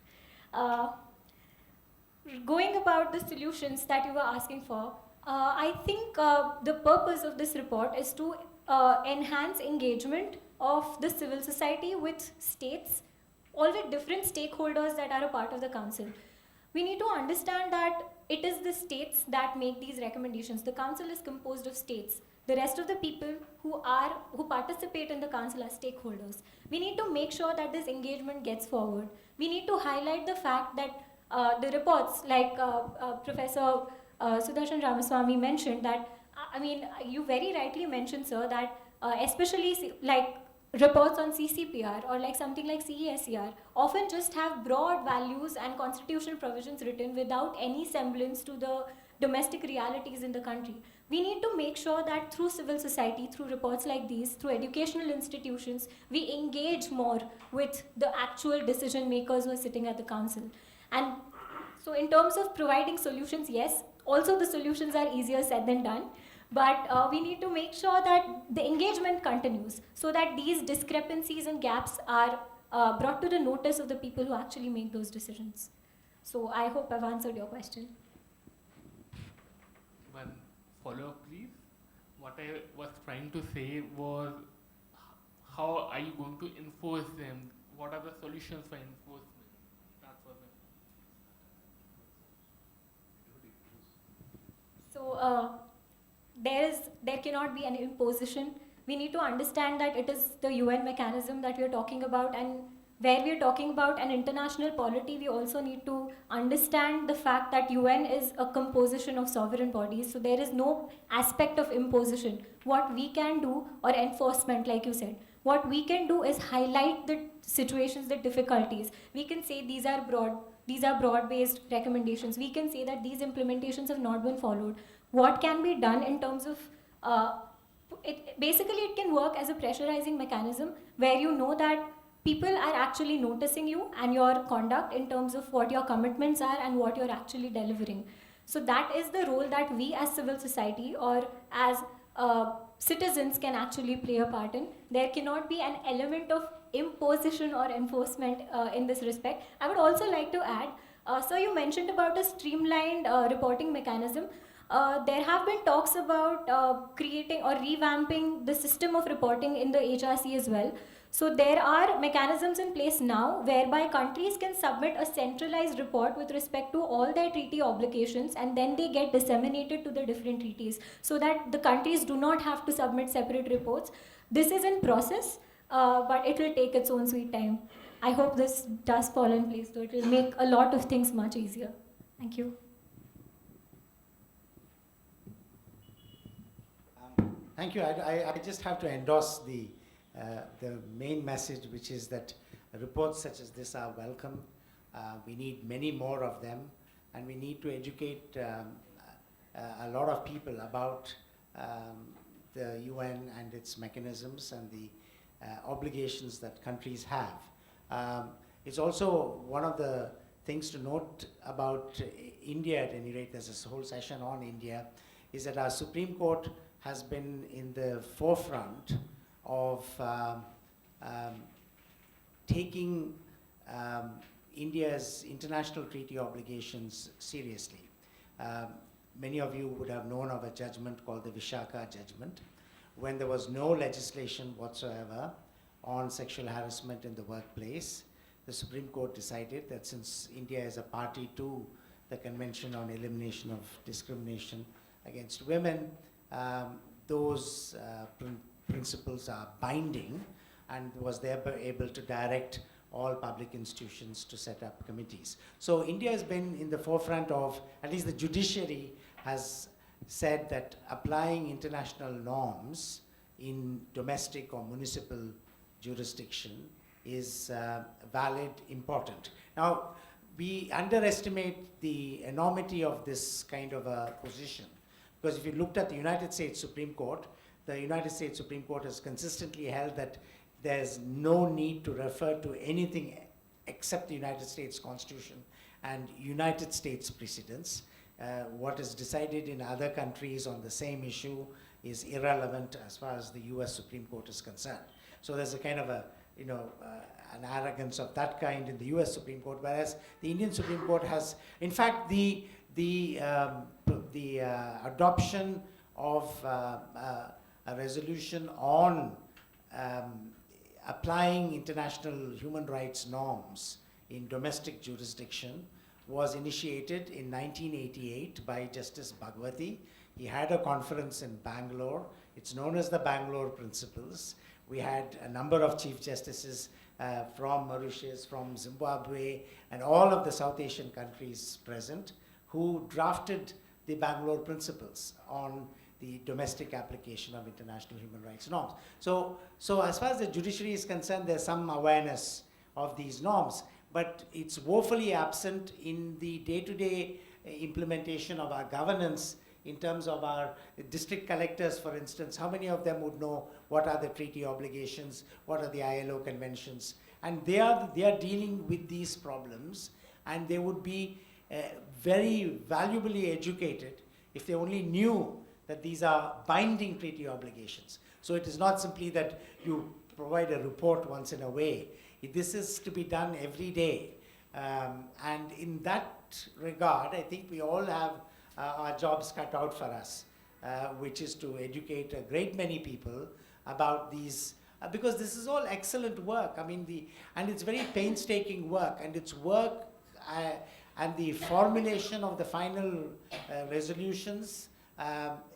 Going about the solutions that you were asking for, I think the purpose of this report is to enhance engagement of the civil society with states, all with different stakeholders that are a part of the council. We need to understand that it is the states that make these recommendations. The council is composed of states. The rest of the people who participate in the council are stakeholders. We need to make sure that this engagement gets forward. We need to highlight the fact that the reports, like Professor Sudarshan Ramaswamy mentioned, that I mean, you very rightly mentioned, sir, that especially like reports on CCPR or like something like CESCR often just have broad values and constitutional provisions written without any semblance to the domestic realities in the country. We need to make sure that through civil society, through reports like these, through educational institutions, we engage more with the actual decision makers who are sitting at the council. And so in terms of providing solutions, yes, also the solutions are easier said than done. But we need to make sure that the engagement continues so that these discrepancies and gaps are brought to the notice of the people who actually make those decisions. So I hope I've answered your question. One follow-up, please. What I was trying to say was, how are you going to enforce them? What are the solutions for enforcement? That was it. So there cannot be an imposition. We need to understand that it is the UN mechanism that we are talking about, and where we are talking about an international polity, we also need to understand the fact that UN is a composition of sovereign bodies, so there is no aspect of imposition. What we can do, or enforcement, like you said, what we can do is highlight the situations, the difficulties. We can say these are broad-based recommendations. We can say that these implementations have not been followed. What can be done in terms of, basically it can work as a pressurizing mechanism where you know that people are actually noticing you and your conduct in terms of what your commitments are and what you're actually delivering. So that is the role that we as civil society or as citizens can actually play a part in. There cannot be an element of imposition or enforcement in this respect. I would also like to add, sir, you mentioned about a streamlined reporting mechanism. There have been talks about creating or revamping the system of reporting in the HRC as well. So there are mechanisms in place now whereby countries can submit a centralized report with respect to all their treaty obligations, and then they get disseminated to the different treaties so that the countries do not have to submit separate reports. This is in process, but it will take its own sweet time. I hope this does fall in place, so it will make a lot of things much easier. Thank you. Thank you. I just have to endorse the main message, which is that reports such as this are welcome. We need many more of them, and we need to educate a lot of people about the UN and its mechanisms and the obligations that countries have. It's also one of the things to note about India, at any rate, there's a whole session on India, is that our Supreme Court has been in the forefront of taking India's international treaty obligations seriously. many of you would have known of a judgment called the Vishaka judgment, when there was no legislation whatsoever on sexual harassment in the workplace. The Supreme Court decided that since India is a party to the Convention on Elimination of Discrimination Against Women, those principles are binding, and was thereby able to direct all public institutions to set up committees. So India has been in the forefront of, at least the judiciary has said that applying international norms in domestic or municipal jurisdiction is valid, important. Now, we underestimate the enormity of this kind of a position, because if you looked at the United States Supreme Court, the United States Supreme Court has consistently held that there's no need to refer to anything except the United States Constitution and United States precedents. What is decided in other countries on the same issue is irrelevant as far as the US Supreme Court is concerned. So there's a kind of a, an arrogance of that kind in the US Supreme Court, whereas the Indian Supreme Court has, in fact, the adoption of a resolution on applying international human rights norms in domestic jurisdiction was initiated in 1988 by Justice Bhagwati. He had a conference in Bangalore. It's known as the Bangalore Principles. We had a number of Chief Justices from Mauritius, from Zimbabwe, and all of the South Asian countries present, who drafted the Bangalore Principles on the domestic application of international human rights norms. So as far as the judiciary is concerned, there's some awareness of these norms, but it's woefully absent in the day-to-day implementation of our governance in terms of our district collectors, for instance. How many of them would know what are the treaty obligations, what are the ILO conventions? And they are dealing with these problems, and they would be very valuably educated if they only knew that these are binding treaty obligations. So it is not simply that you provide a report once in a way. This is to be done every day. And in that regard, I think we all have our jobs cut out for us, which is to educate a great many people about these, because this is all excellent work. I mean, and it's very painstaking work, and it's work and the formulation of the final resolutions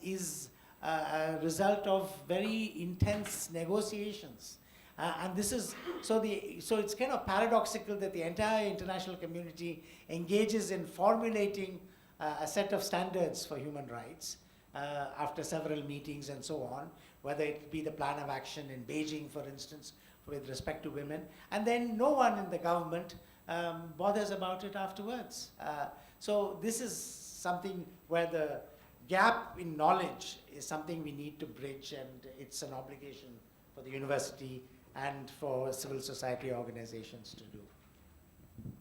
is a result of very intense negotiations. And this is, so it's kind of paradoxical that the entire international community engages in formulating a set of standards for human rights after several meetings and so on, whether it be the plan of action in Beijing, for instance, with respect to women, and then no one in the government bothers about it afterwards. So this is something where the gap in knowledge is something we need to bridge, and it's an obligation for the university and for civil society organizations to do.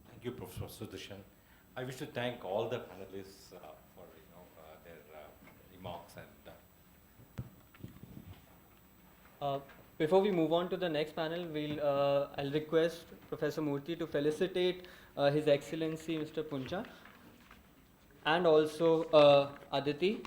Thank you, Professor Sudarshan. I wish to thank all the panelists for their remarks. And before we move on to the next panel, I'll request Professor Murthy to felicitate His Excellency Mr. Punja and also Aditi